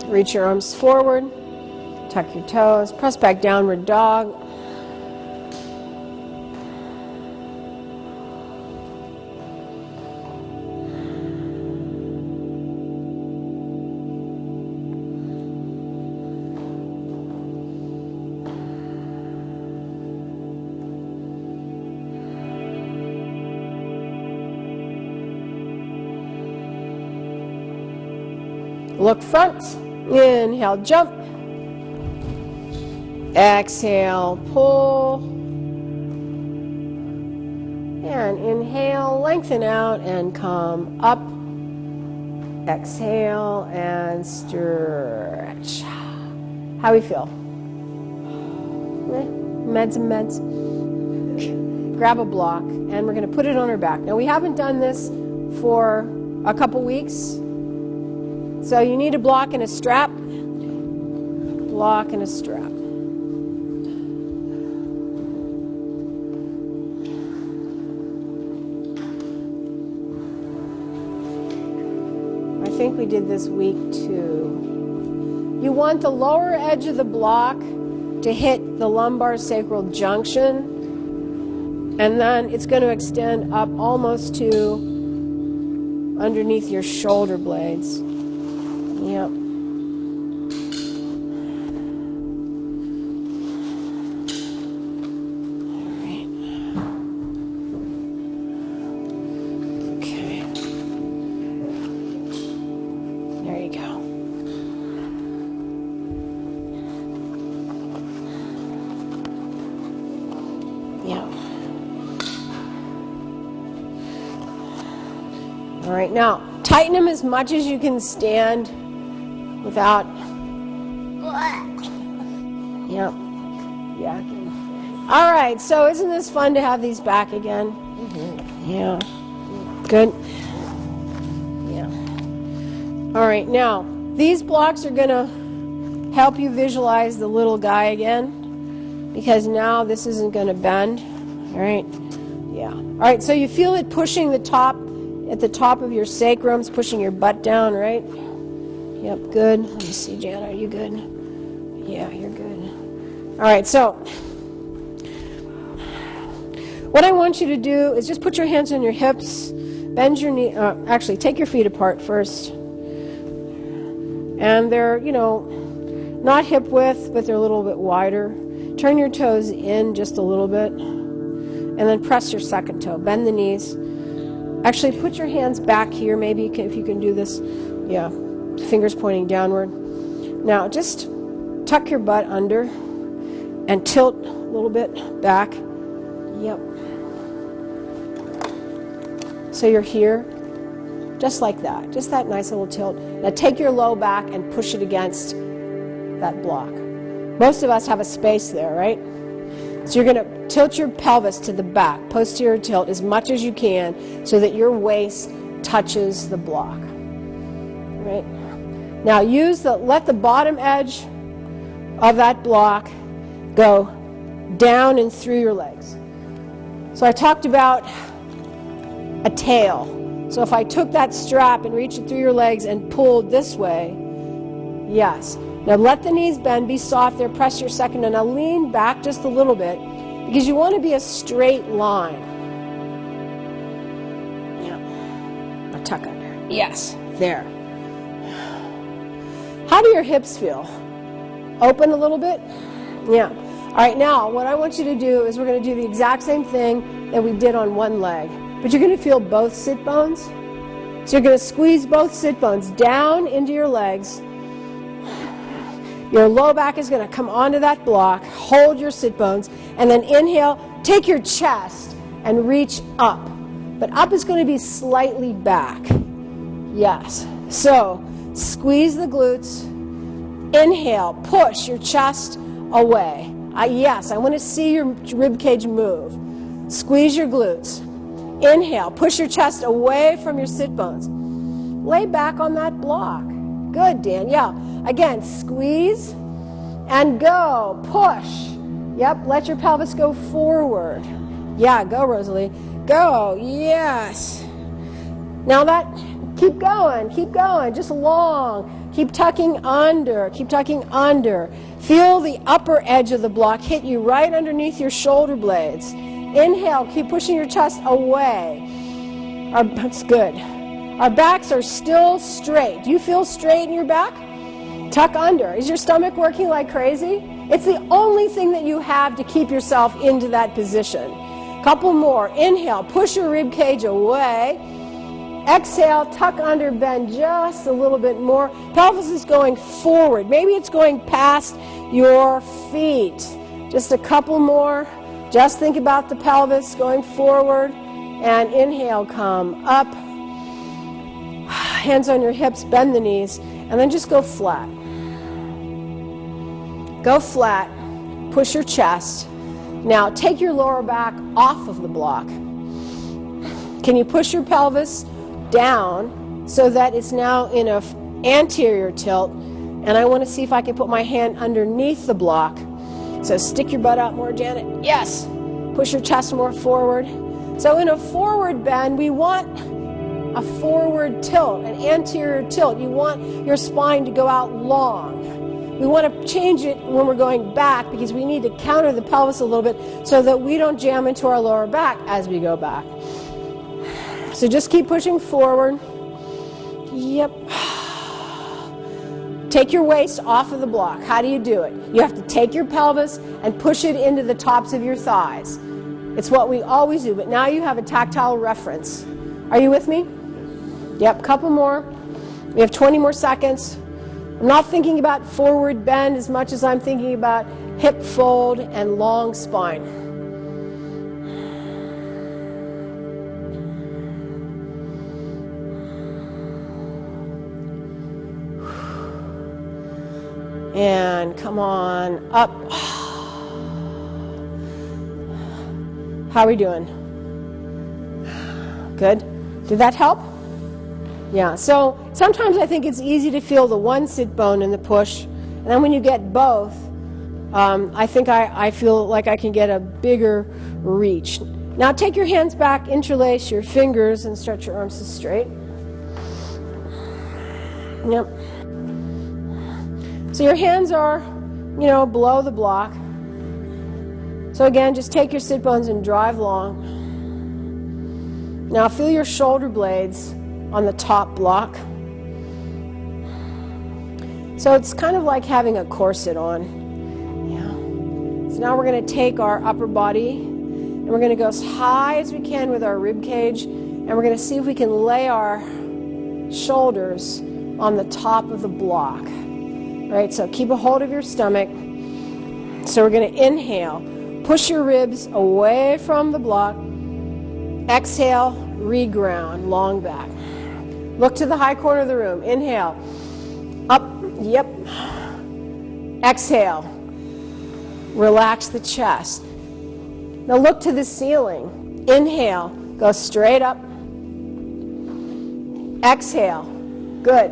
Reach your arms forward, tuck your toes, press back downward dog. Look front. Inhale, jump. Exhale, pull. And inhale, lengthen out and come up. Exhale and stretch. How we feel? Meds and meds. Grab a block and we're going to put it on our back. Now we haven't done this for a couple weeks. So you need a block and a strap. Block and a strap. I think we did this week too. You want the lower edge of the block to hit the lumbar sacral junction, and then it's going to extend up almost to underneath your shoulder blades. Yep. All right. Okay. There you go. Yep. All right, now tighten them as much as you can stand without. Yeah. Yeah. All right, so isn't this fun to have these back again? Mm-hmm. Yeah. Good. Yeah. All right, now these blocks are going to help you visualize the little guy again, because now this isn't going to bend. All right. Yeah. All right, so you feel it pushing the top, at the top of your sacrums, pushing your butt down, right? Yep, good. Let me see, Jan, are you good? Yeah, you're good. All right, so what I want you to do is just put your hands on your hips, bend your knee, actually take your feet apart first. And they're, not hip width, but they're a little bit wider. Turn your toes in just a little bit. And then press your second toe. Bend the knees. Actually, put your hands back here, maybe if you can do this. Yeah, fingers pointing downward. Now, just tuck your butt under and tilt a little bit back. Yep. So you're here, just like that. Just that nice little tilt. Now take your low back and push it against that block. Most of us have a space there, right? So you're going to tilt your pelvis to the back, posterior tilt as much as you can so that your waist touches the block. Right? Now let the bottom edge of that block go down and through your legs. So I talked about a tail. So if I took that strap and reached it through your legs and pulled this way, yes. Now let the knees bend, be soft there, press your second, and now lean back just a little bit because you want to be a straight line. Yeah. Now tuck under. Yes, there. How do your hips feel? Open a little bit? Yeah. All right, now what I want you to do is we're going to do the exact same thing that we did on one leg, but you're going to feel both sit bones. So you're going to squeeze both sit bones down into your legs. Your low back is going to come onto that block, hold your sit bones, and then inhale, take your chest and reach up. But up is going to be slightly back. Yes. So squeeze the glutes, inhale, push your chest away. Yes, I want to see your rib cage move. Squeeze your glutes. Inhale, push your chest away from your sit bones. Lay back on that block. Good, Dan. Yeah. Again, squeeze and go. Push. Yep, let your pelvis go forward. Yeah, go, Rosalie. Go. Yes. Now keep going, just long. Keep tucking under. Feel the upper edge of the block hit you right underneath your shoulder blades. Inhale, keep pushing your chest away. That's good. Our backs are still straight. Do you feel straight in your back? Tuck under. Is your stomach working like crazy? It's the only thing that you have to keep yourself into that position. Couple more. Inhale, push your rib cage away. Exhale, tuck under, bend just a little bit more. Pelvis is going forward. Maybe it's going past your feet. Just a couple more. Just think about the pelvis going forward. And inhale, come up. Hands on your hips, bend the knees, and then just go flat. Go flat. Push your chest. Now take your lower back off of the block. Can you push your pelvis down so that it's now in an anterior tilt? And I want to see if I can put my hand underneath the block. So stick your butt out more, Janet. Yes. Push your chest more forward. So in a forward bend, we want a forward tilt, an anterior tilt. You want your spine to go out long. We want to change it when we're going back because we need to counter the pelvis a little bit so that we don't jam into our lower back as we go back. So just keep pushing forward. Yep. Take your waist off of the block. How do you do it? You have to take your pelvis and push it into the tops of your thighs. It's what we always do, but now you have a tactile reference. Are you with me? Yep, couple more. We have 20 more seconds. I'm not thinking about forward bend as much as I'm thinking about hip fold and long spine. And come on up. How are we doing? Good? Did that help? Yeah, so sometimes I think it's easy to feel the one sit bone in the push, and then when you get both, I think I feel like I can get a bigger reach. Now take your hands back, interlace your fingers, and stretch your arms straight. Yep. So your hands are, below the block. So again, just take your sit bones and drive long. Now feel your shoulder blades on the top block. So it's kind of like having a corset on. Yeah. So now we're going to take our upper body and we're going to go as high as we can with our rib cage, and we're going to see if we can lay our shoulders on the top of the block. All right, so keep a hold of your stomach. So we're going to inhale. Push your ribs away from the block. Exhale, reground, long back. Look to the high corner of the room. Inhale. Up, yep. Exhale. Relax the chest. Now look to the ceiling. Inhale, go straight up. Exhale. Good.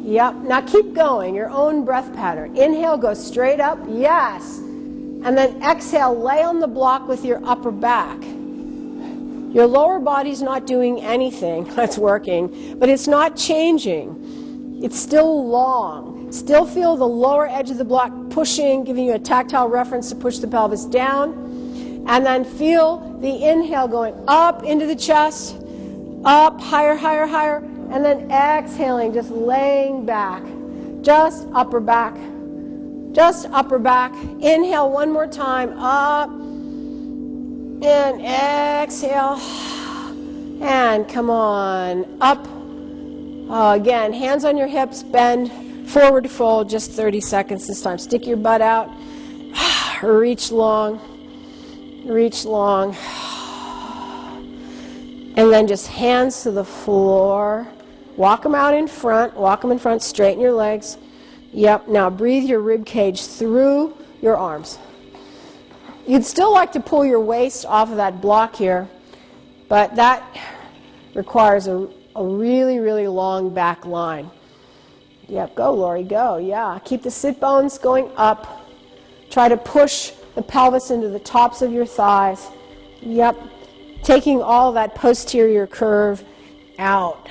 Yep. Now keep going, your own breath pattern. Inhale, go straight up. Yes. And then exhale, lay on the block with your upper back. Your lower body's not doing anything. That's working, but it's not changing. It's still long. Still feel the lower edge of the block pushing, giving you a tactile reference to push the pelvis down. And then feel the inhale going up into the chest, up, higher, higher, higher. And then exhaling, just laying back. Just upper back. Just upper back. Inhale one more time. Up. And exhale. And come on. Up. Again, hands on your hips. Bend. Forward fold. Just 30 seconds this time. Stick your butt out. Reach long. Reach long. And then just hands to the floor. Walk them out in front. Walk them in front. Straighten your legs. Yep. Now breathe your rib cage through your arms. You'd still like to pull your waist off of that block here, but that requires a really, really long back line. Yep. Go, Lori. Go. Yeah. Keep the sit bones going up. Try to push the pelvis into the tops of your thighs. Yep. Taking all that posterior curve out.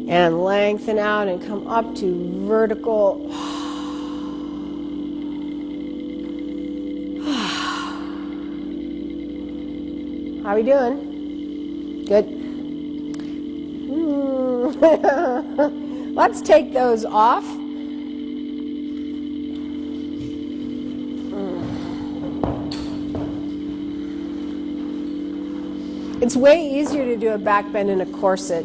And lengthen out and come up to vertical. How are we doing? Good. Let's take those off. It's way easier to do a back bend in a corset.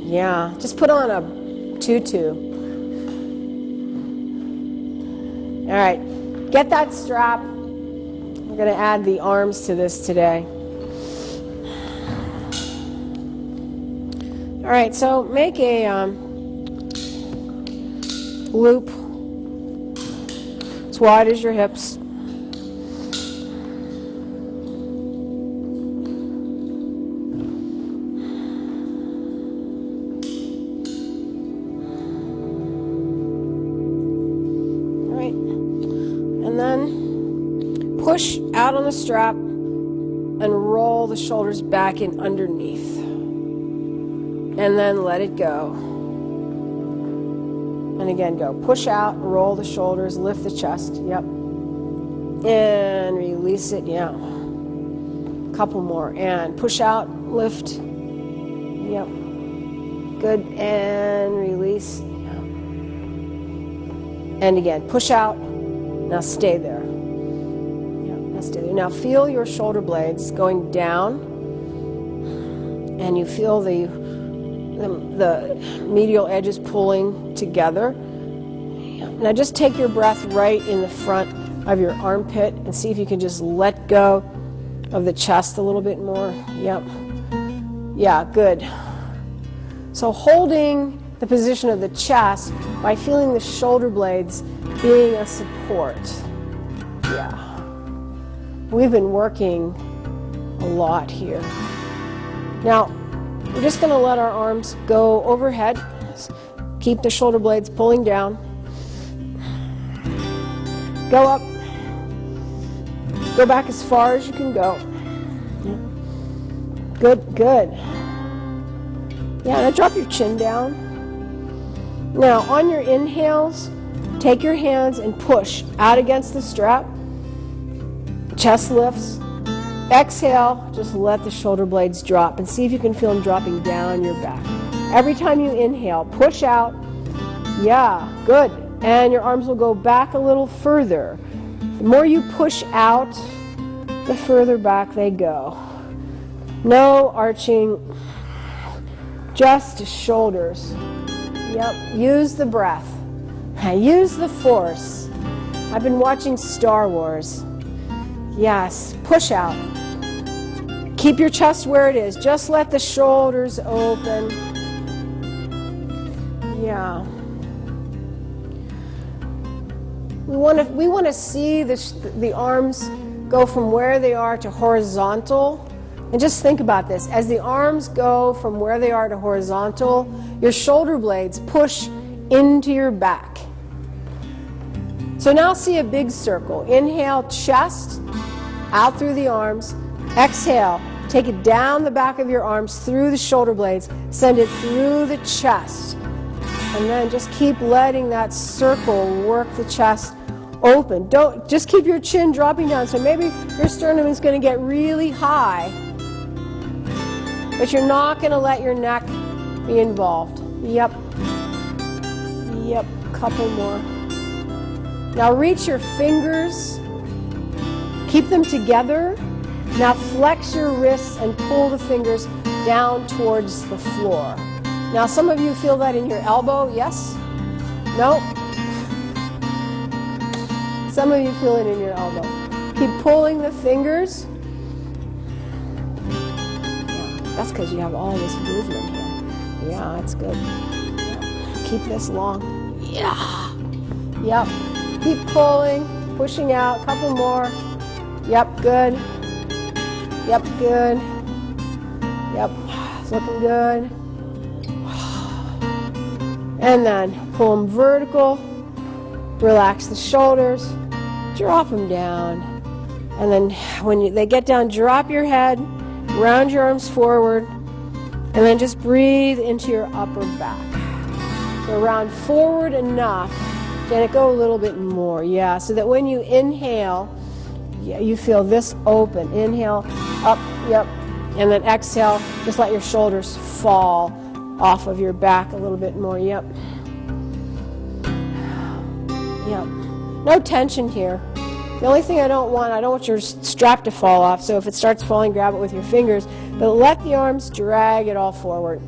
Yeah, just put on a tutu. All right, get that strap. We're going to add the arms to this today. All right, so make a loop as wide as your hips. Push out on the strap and roll the shoulders back and underneath. And then let it go. And again, go. Push out, roll the shoulders, lift the chest. Yep. And release it. Yeah. Couple more. And push out, lift. Yep. good, and release. And again, push out. Now stay there. Yeah, now stay there. Now feel your shoulder blades going down, and you feel the medial edges pulling together. Yeah. Now just take your breath right in the front of your armpit and see if you can just let go of the chest a little bit more. Yep. Yeah, good. So holding the position of the chest by feeling the shoulder blades being a support. Yeah. We've been working a lot here. Now, we're just going to let our arms go overhead. Keep the shoulder blades pulling down. Go up. Go back as far as you can go. Yeah. Good, good. Yeah, now drop your chin down. Now, on your inhales, take your hands and push out against the strap. Chest lifts. Exhale, just let the shoulder blades drop and see if you can feel them dropping down your back. Every time you inhale, push out. Yeah, good. And your arms will go back a little further. The more you push out, the further back they go. No arching, just shoulders. Yep, use the breath. Use the force. I've been watching Star Wars. Yes, push out. Keep your chest where it is. Just let the shoulders open. Yeah. We want to see the arms go from where they are to horizontal. And just think about this. As the arms go from where they are to horizontal, your shoulder blades push into your back. So now see a big circle. Inhale, chest, out through the arms. Exhale, take it down the back of your arms through the shoulder blades. Send it through the chest. And then just keep letting that circle work the chest open. Don't just keep your chin dropping down. So maybe your sternum is going to get really high, but you're not going to let your neck be involved. Yep. Yep. Couple more. Now reach your fingers. Keep them together. Now flex your wrists and pull the fingers down towards the floor. Now some of you feel that in your elbow. Yes? No? Some of you feel it in your elbow. Keep pulling the fingers. Yeah, that's because you have all this movement here. Yeah, that's good. Yeah. Keep this long. Yeah. Yep. Keep pulling, pushing out. Couple more. Yep, good. Yep, good. Yep, it's looking good. And then pull them vertical. Relax the shoulders. Drop them down. And then when they get down, drop your head. Round your arms forward. And then just breathe into your upper back. So round forward enough. Janet, go a little bit more. Yeah, so that when you inhale, yeah, you feel this open. Inhale, up, yep. And then exhale, just let your shoulders fall off of your back a little bit more. Yep. Yep. No tension here. The only thing I don't want your strap to fall off. So if it starts falling, grab it with your fingers. But let the arms drag it all forward.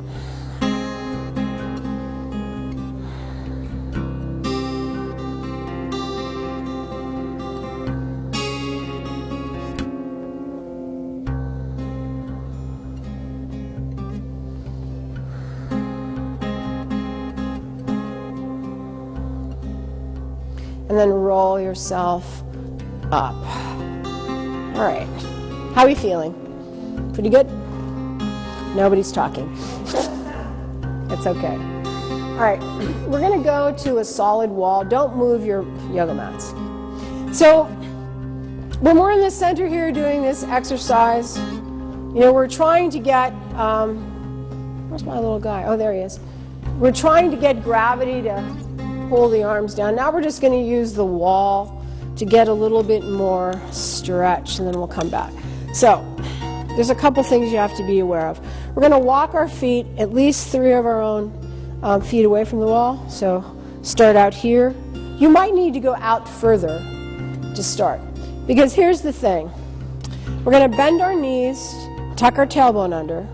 And then roll yourself up. All right. How are we feeling? Pretty good? Nobody's talking. It's okay. All right. We're going to go to a solid wall. Don't move your yoga mats. So when we're in the center here doing this exercise, we're trying to get, where's my little guy? Oh, there he is. We're trying to get gravity to pull the arms down. Now we're just going to use the wall to get a little bit more stretch, and then we'll come back. So there's a couple things you have to be aware of. We're going to walk our feet at least 3 of our own feet away from the wall. So start out here. You might need to go out further to start. Because here's the thing. We're going to bend our knees, tuck our tailbone under,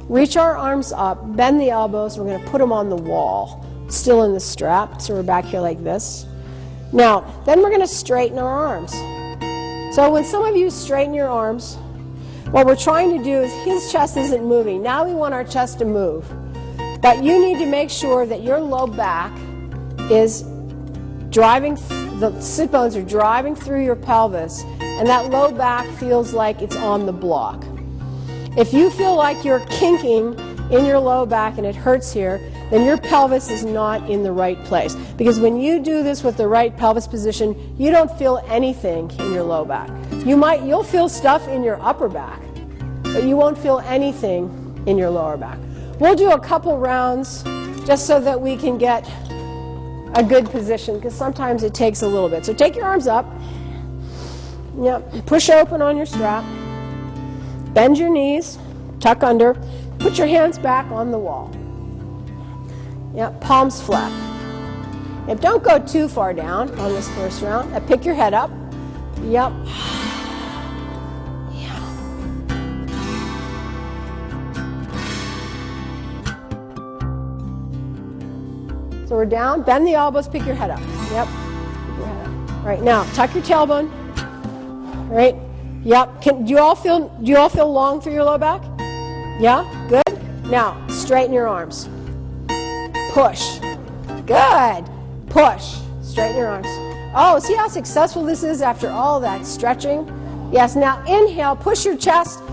reach our arms up, bend the elbows. We're going to put them on the wall, still in the strap. So we're back here like this. Now, then we're going to straighten our arms. So when some of you straighten your arms, what we're trying to do is his chest isn't moving. Now we want our chest to move. But you need to make sure that your low back is driving, the sit bones are driving through your pelvis, and that low back feels like it's on the block. If you feel like you're kinking in your low back and it hurts here, then your pelvis is not in the right place. Because when you do this with the right pelvis position, you don't feel anything in your low back. You'll feel stuff in your upper back, but you won't feel anything in your lower back. We'll do a couple rounds just so that we can get a good position, because sometimes it takes a little bit. So take your arms up. Yep. Push open on your strap. Bend your knees. Tuck under. Put your hands back on the wall. Yep, palms flat. Yep, don't go too far down on this first round. Pick your head up. Yep. Yeah. So we're down. Bend the elbows. Pick your head up. Yep. Pick your head up. All right, now tuck your tailbone. All right. Yep. Do you all feel long through your low back? Yeah. Good. Now straighten your arms. Push. Good. Push. Straighten your arms. Oh, see how successful this is after all that stretching? Yes, now inhale, push your chest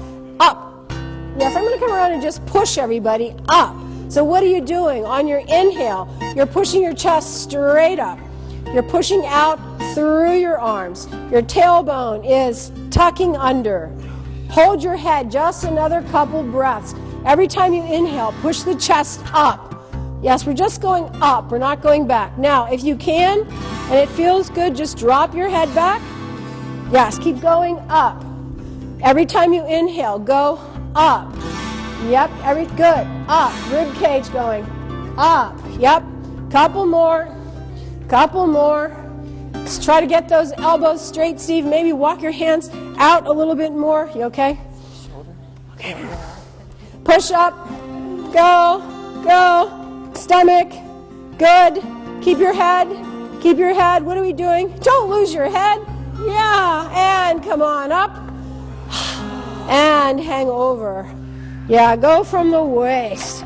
up. Yes, I'm going to come around and just push everybody up. So what are you doing? On your inhale, you're pushing your chest straight up. You're pushing out through your arms. Your tailbone is tucking under. Hold your head just another couple breaths. Every time you inhale, push the chest up. Yes, we're just going up. We're not going back. Now, if you can, and it feels good, just drop your head back. Yes, keep going up. Every time you inhale, go up. Yep, good. Up. Rib cage going up. Yep. Couple more. Couple more. Let's try to get those elbows straight, Steve. Maybe walk your hands out a little bit more. You okay? Okay. Push up. Go. Go. Stomach, good. Keep your head. Keep your head. What are we doing? Don't lose your head. Yeah, and come on up. And hang over. Yeah, go from the waist.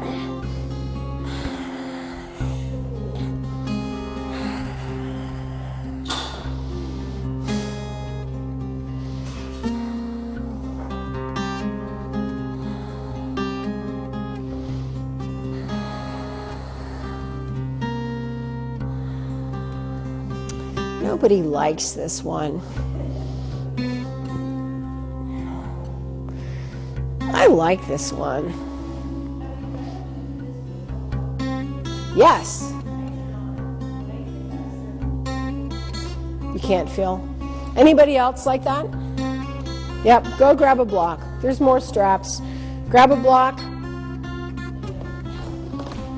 Nobody likes this one. I like this one. Yes. You can't feel. Anybody else like that? Yep, go grab a block. There's more straps. Grab a block.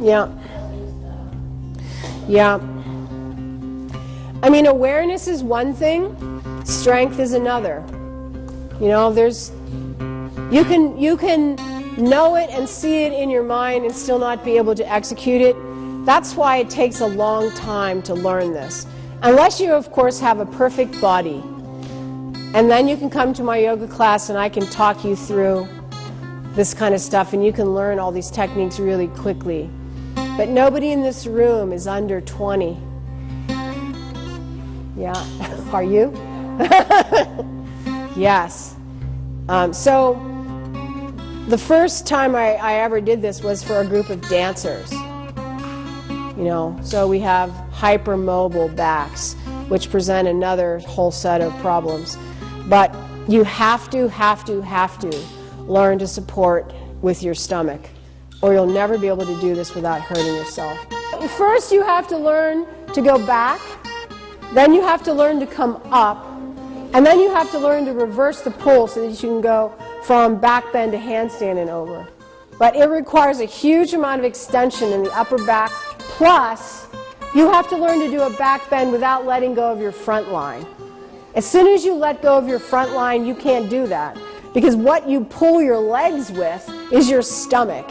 Yeah. Yeah. I mean, awareness is one thing, strength is another. You know, you can know it and see it in your mind and still not be able to execute it. That's why it takes a long time to learn this. Unless you, of course, have a perfect body. And then you can come to my yoga class and I can talk you through this kind of stuff and you can learn all these techniques really quickly. But nobody in this room is under 20. Yeah, are you? Yes. So the first time I ever did this was for a group of dancers. You know, so we have hypermobile backs, which present another whole set of problems. But you have to learn to support with your stomach, or you'll never be able to do this without hurting yourself. First, you have to learn to go back. Then you have to learn to come up, and then you have to learn to reverse the pull so that you can go from back bend to handstand and over. But it requires a huge amount of extension in the upper back. Plus, you have to learn to do a back bend without letting go of your front line. As soon as you let go of your front line, you can't do that. Because what you pull your legs with is your stomach.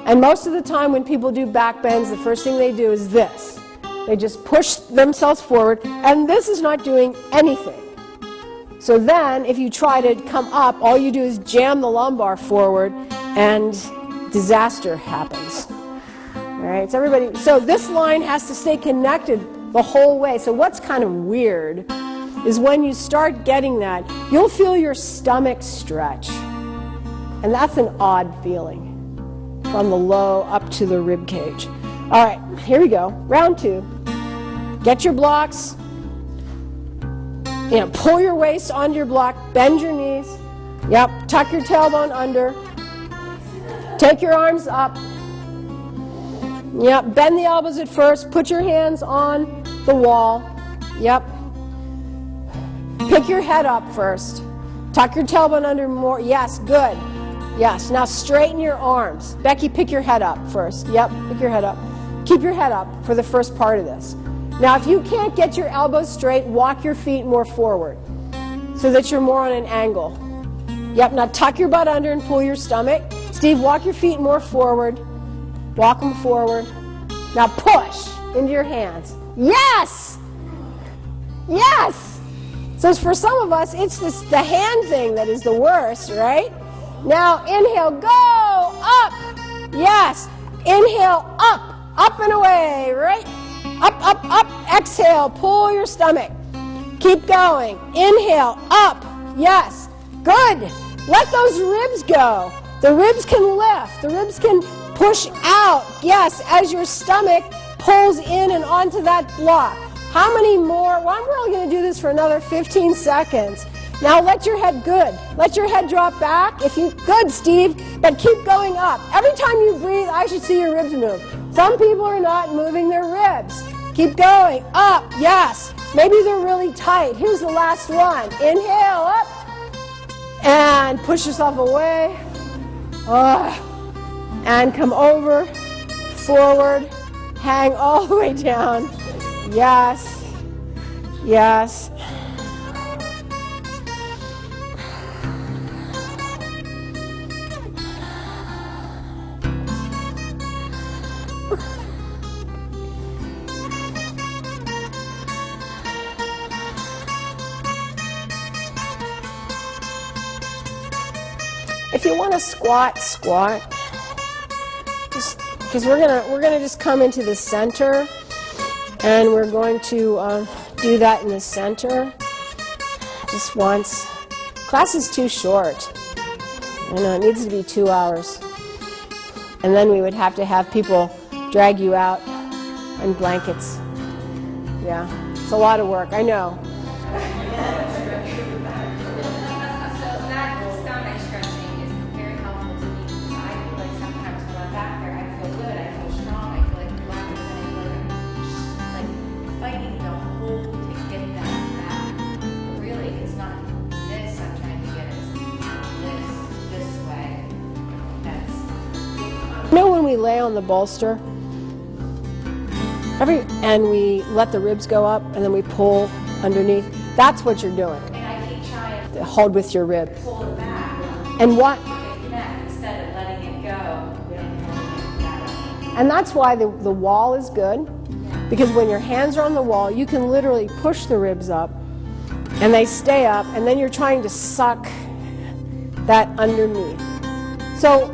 And most of the time when people do back bends, the first thing they do is this. They just push themselves forward, and this is not doing anything. So then, if you try to come up, all you do is jam the lumbar forward, and disaster happens. All right, so everybody, so this line has to stay connected the whole way. So what's kind of weird is when you start getting that, you'll feel your stomach stretch. And that's an odd feeling from the low up to the rib cage. All right, here we go. Round 2. Get your blocks. Pull your waist onto your block. Bend your knees. Yep, tuck your tailbone under. Take your arms up. Yep, bend the elbows at first. Put your hands on the wall. Yep. Pick your head up first. Tuck your tailbone under more. Yes, good. Yes, now straighten your arms. Becky, pick your head up first. Yep, pick your head up. Keep your head up for the first part of this. Now, if you can't get your elbows straight, walk your feet more forward so that you're more on an angle. Yep, now tuck your butt under and pull your stomach. Steve, walk your feet more forward. Walk them forward. Now push into your hands. Yes! Yes! So for some of us, it's the hand thing that is the worst, right? Now inhale, go up. Yes. Inhale, up and away, right? Up. Exhale, pull your stomach. Keep going. Inhale, up. Yes. Good. Let those ribs go. The ribs can lift. The ribs can push out. Yes, as your stomach pulls in and onto that block. How many more? Well, I'm really going to do this for another 15 seconds. Now let your head, good. Let your head drop back. Good, Steve, but keep going up. Every time you breathe, I should see your ribs move. Some people are not moving their ribs. Keep going, up, yes. Maybe they're really tight. Here's the last one. Inhale, up, and push yourself away. And come over, forward, hang all the way down. Yes, yes. If you want to squat. Just because we're gonna just come into the center, and we're going to do that in the center just once. Class is too short. I know it needs to be 2 hours, and then we would have to have people drag you out in blankets. Yeah, it's a lot of work. I know. You know when we lay on the bolster, and we let the ribs go up, and then we pull underneath? That's what you're doing. And I keep trying to hold with your rib. Pull it back. And what? Connect instead of letting it go. And that's why the wall is good, because when your hands are on the wall, you can literally push the ribs up, and they stay up, and then you're trying to suck that underneath. So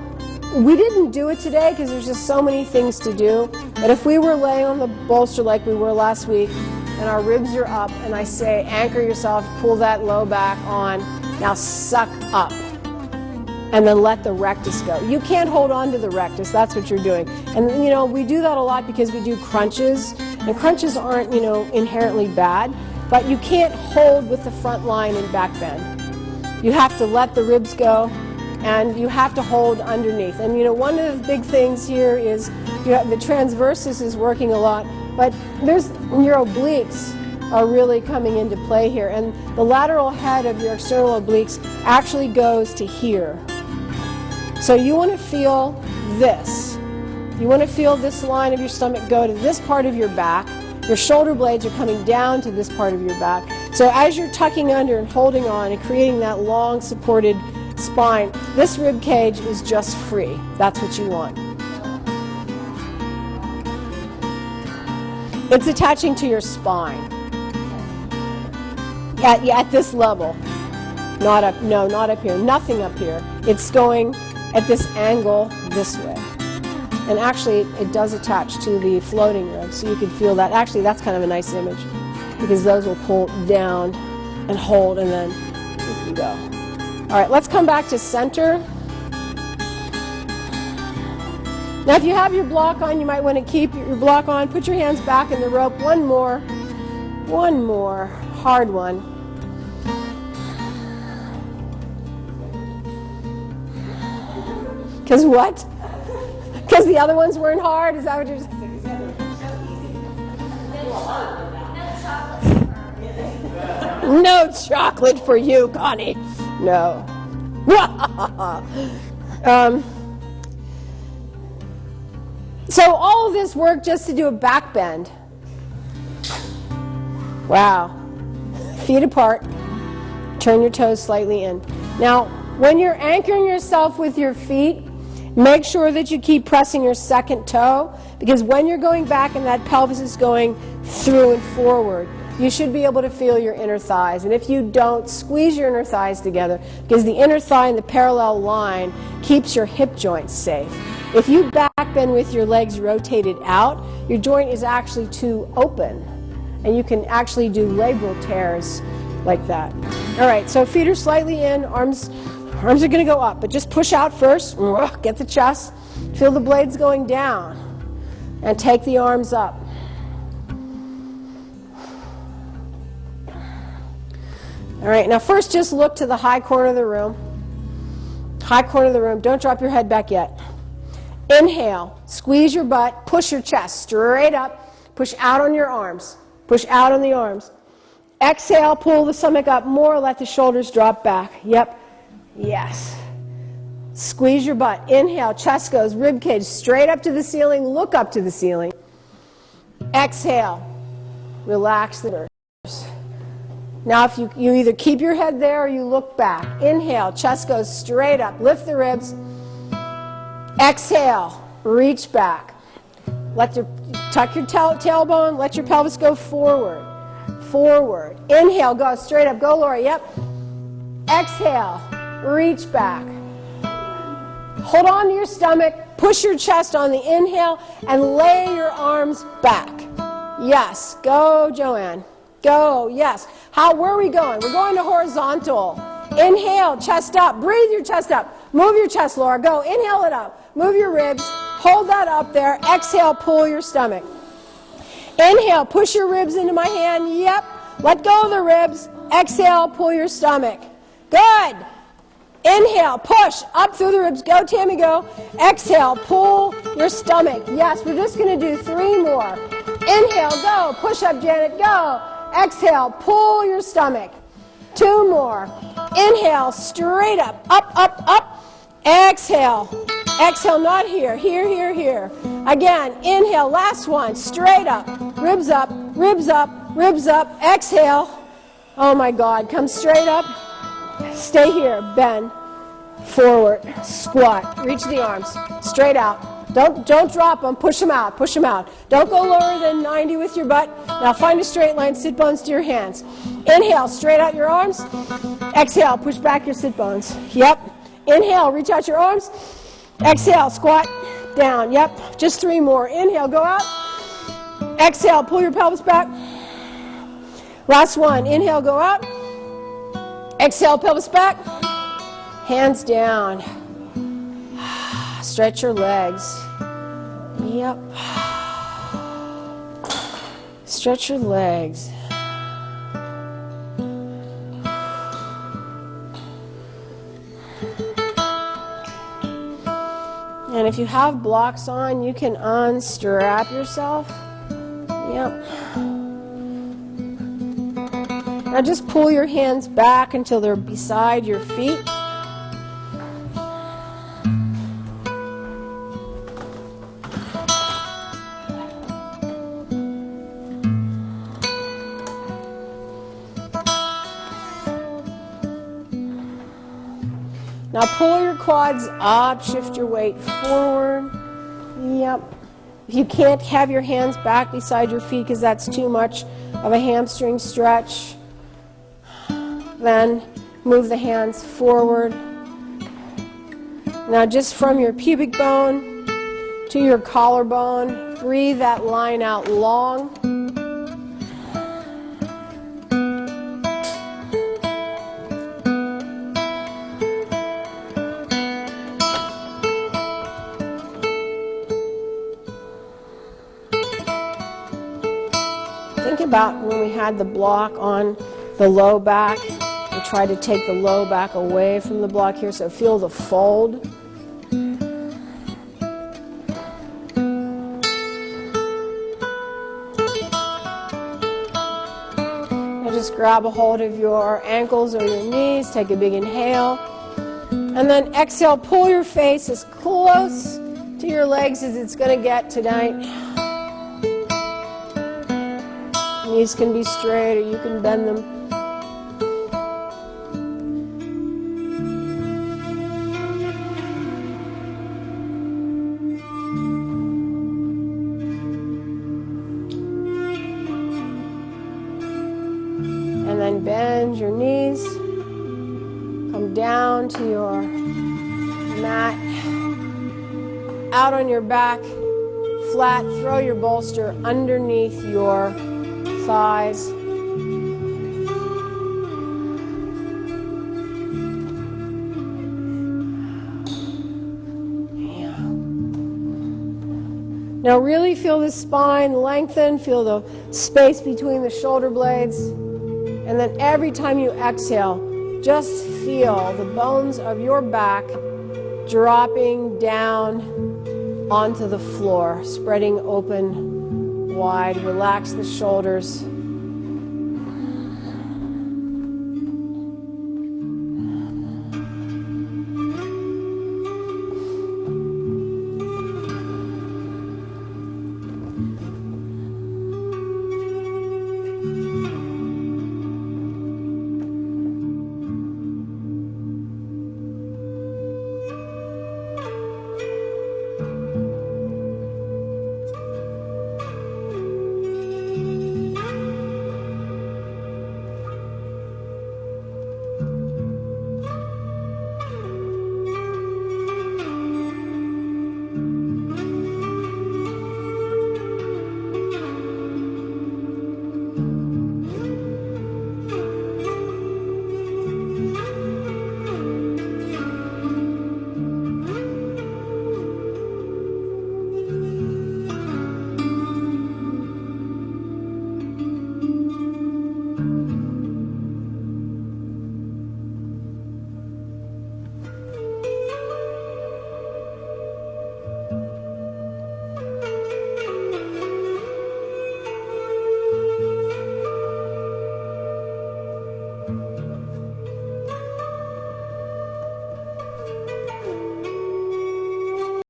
we didn't do it today because there's just so many things to do. But if we were laying on the bolster like we were last week, and our ribs are up, and I say, anchor yourself, pull that low back on, now suck up, and then let the rectus go. You can't hold on to the rectus, that's what you're doing. And we do that a lot because we do crunches, and crunches aren't, inherently bad, but you can't hold with the front line and back bend. You have to let the ribs go, and you have to hold underneath. And one of the big things here is the transversus is working a lot, but your obliques are really coming into play here. And the lateral head of your external obliques actually goes to here. So you want to feel this. You want to feel this line of your stomach go to this part of your back. Your shoulder blades are coming down to this part of your back. So as you're tucking under and holding on and creating that long supported spine, this rib cage is just free. That's what you want. It's attaching to your spine at this level. Not up, no, not up here, nothing up here. It's going at this angle this way. And actually, it does attach to the floating ribs, so you can feel that. Actually, that's kind of a nice image, because those will pull down and hold, and then you can go. All right, let's come back to center. Now, if you have your block on, you might want to keep your block on. Put your hands back in the rope. One more hard one. Because what? Because the other ones weren't hard? Is that what you're saying? No chocolate for you, Connie. No. So all of this work just to do a back bend. Wow. Feet apart. Turn your toes slightly in. Now, when you're anchoring yourself with your feet, make sure that you keep pressing your second toe, because when you're going back and that pelvis is going through and forward, you should be able to feel your inner thighs. And if you don't, squeeze your inner thighs together, because the inner thigh and the parallel line keeps your hip joints safe. If you back bend with your legs rotated out, your joint is actually too open, and you can actually do labral tears like that. All right, so feet are slightly in, arms are going to go up, but just push out first. Get the chest. Feel the blades going down. And take the arms up. All right, now first just look to the high corner of the room. High corner of the room. Don't drop your head back yet. Inhale. Squeeze your butt. Push your chest straight up. Push out on your arms. Push out on the arms. Exhale. Pull the stomach up more. Let the shoulders drop back. Yep. Yes. Squeeze your butt. Inhale, chest goes, rib cage straight up to the ceiling, look up to the ceiling. Exhale, relax the shoulders. Now if you either keep your head there or you look back. Inhale, chest goes straight up, lift the ribs. Exhale, reach back. Tuck your tailbone, let your pelvis go forward. Forward. Inhale, go straight up, go Laura, yep. Exhale. Reach back. Hold on to your stomach. Push your chest on the inhale and lay your arms back. Yes. Go, Joanne. Go. Yes. Where are we going? We're going to horizontal. Inhale, chest up. Breathe your chest up. Move your chest, Laura. Go. Inhale it up. Move your ribs. Hold that up there. Exhale, pull your stomach. Inhale, push your ribs into my hand. Yep. Let go of the ribs. Exhale, pull your stomach. Good. Inhale, push, up through the ribs. Go, Tammy, go. Exhale, pull your stomach. Yes, we're just going to do 3 more. Inhale, go. Push up, Janet, go. Exhale, pull your stomach. 2 more. Inhale, straight up, up, up, up. Exhale. Exhale, not here. Here, here, here. Again, inhale, last one. Straight up. Ribs up, ribs up, ribs up. Exhale. Oh, my God. Come straight up. Stay here, bend, forward, squat, reach the arms, straight out. Don't drop them, push them out, push them out. Don't go lower than 90 with your butt. Now find a straight line, sit bones to your hands. Inhale, straight out your arms. Exhale, push back your sit bones. Yep. Inhale, reach out your arms. Exhale, squat down. Yep. Just 3 more. Inhale, go out. Exhale, pull your pelvis back. Last one. Inhale, go out. Exhale, pelvis back, hands down. Stretch your legs. Yep. Stretch your legs. And if you have blocks on, you can unstrap yourself. Yep. Now just pull your hands back until they're beside your feet. Now pull your quads up, shift your weight forward. Yep. If you can't have your hands back beside your feet because that's too much of a hamstring stretch, then move the hands forward. Now just from your pubic bone to your collarbone, breathe that line out long. Think about when we had the block on the low back. We try to take the low back away from the block here, so feel the fold. Now just grab a hold of your ankles or your knees, take a big inhale, and then exhale, pull your face as close to your legs as it's going to get tonight. Knees can be straight or you can bend them. And then bend your knees. Come down to your mat. Out on your back, flat. Throw your bolster underneath your thighs. Yeah. Now really feel the spine lengthen, feel the space between the shoulder blades, and then every time you exhale, just feel the bones of your back dropping down onto the floor, spreading open wide. Relax the shoulders.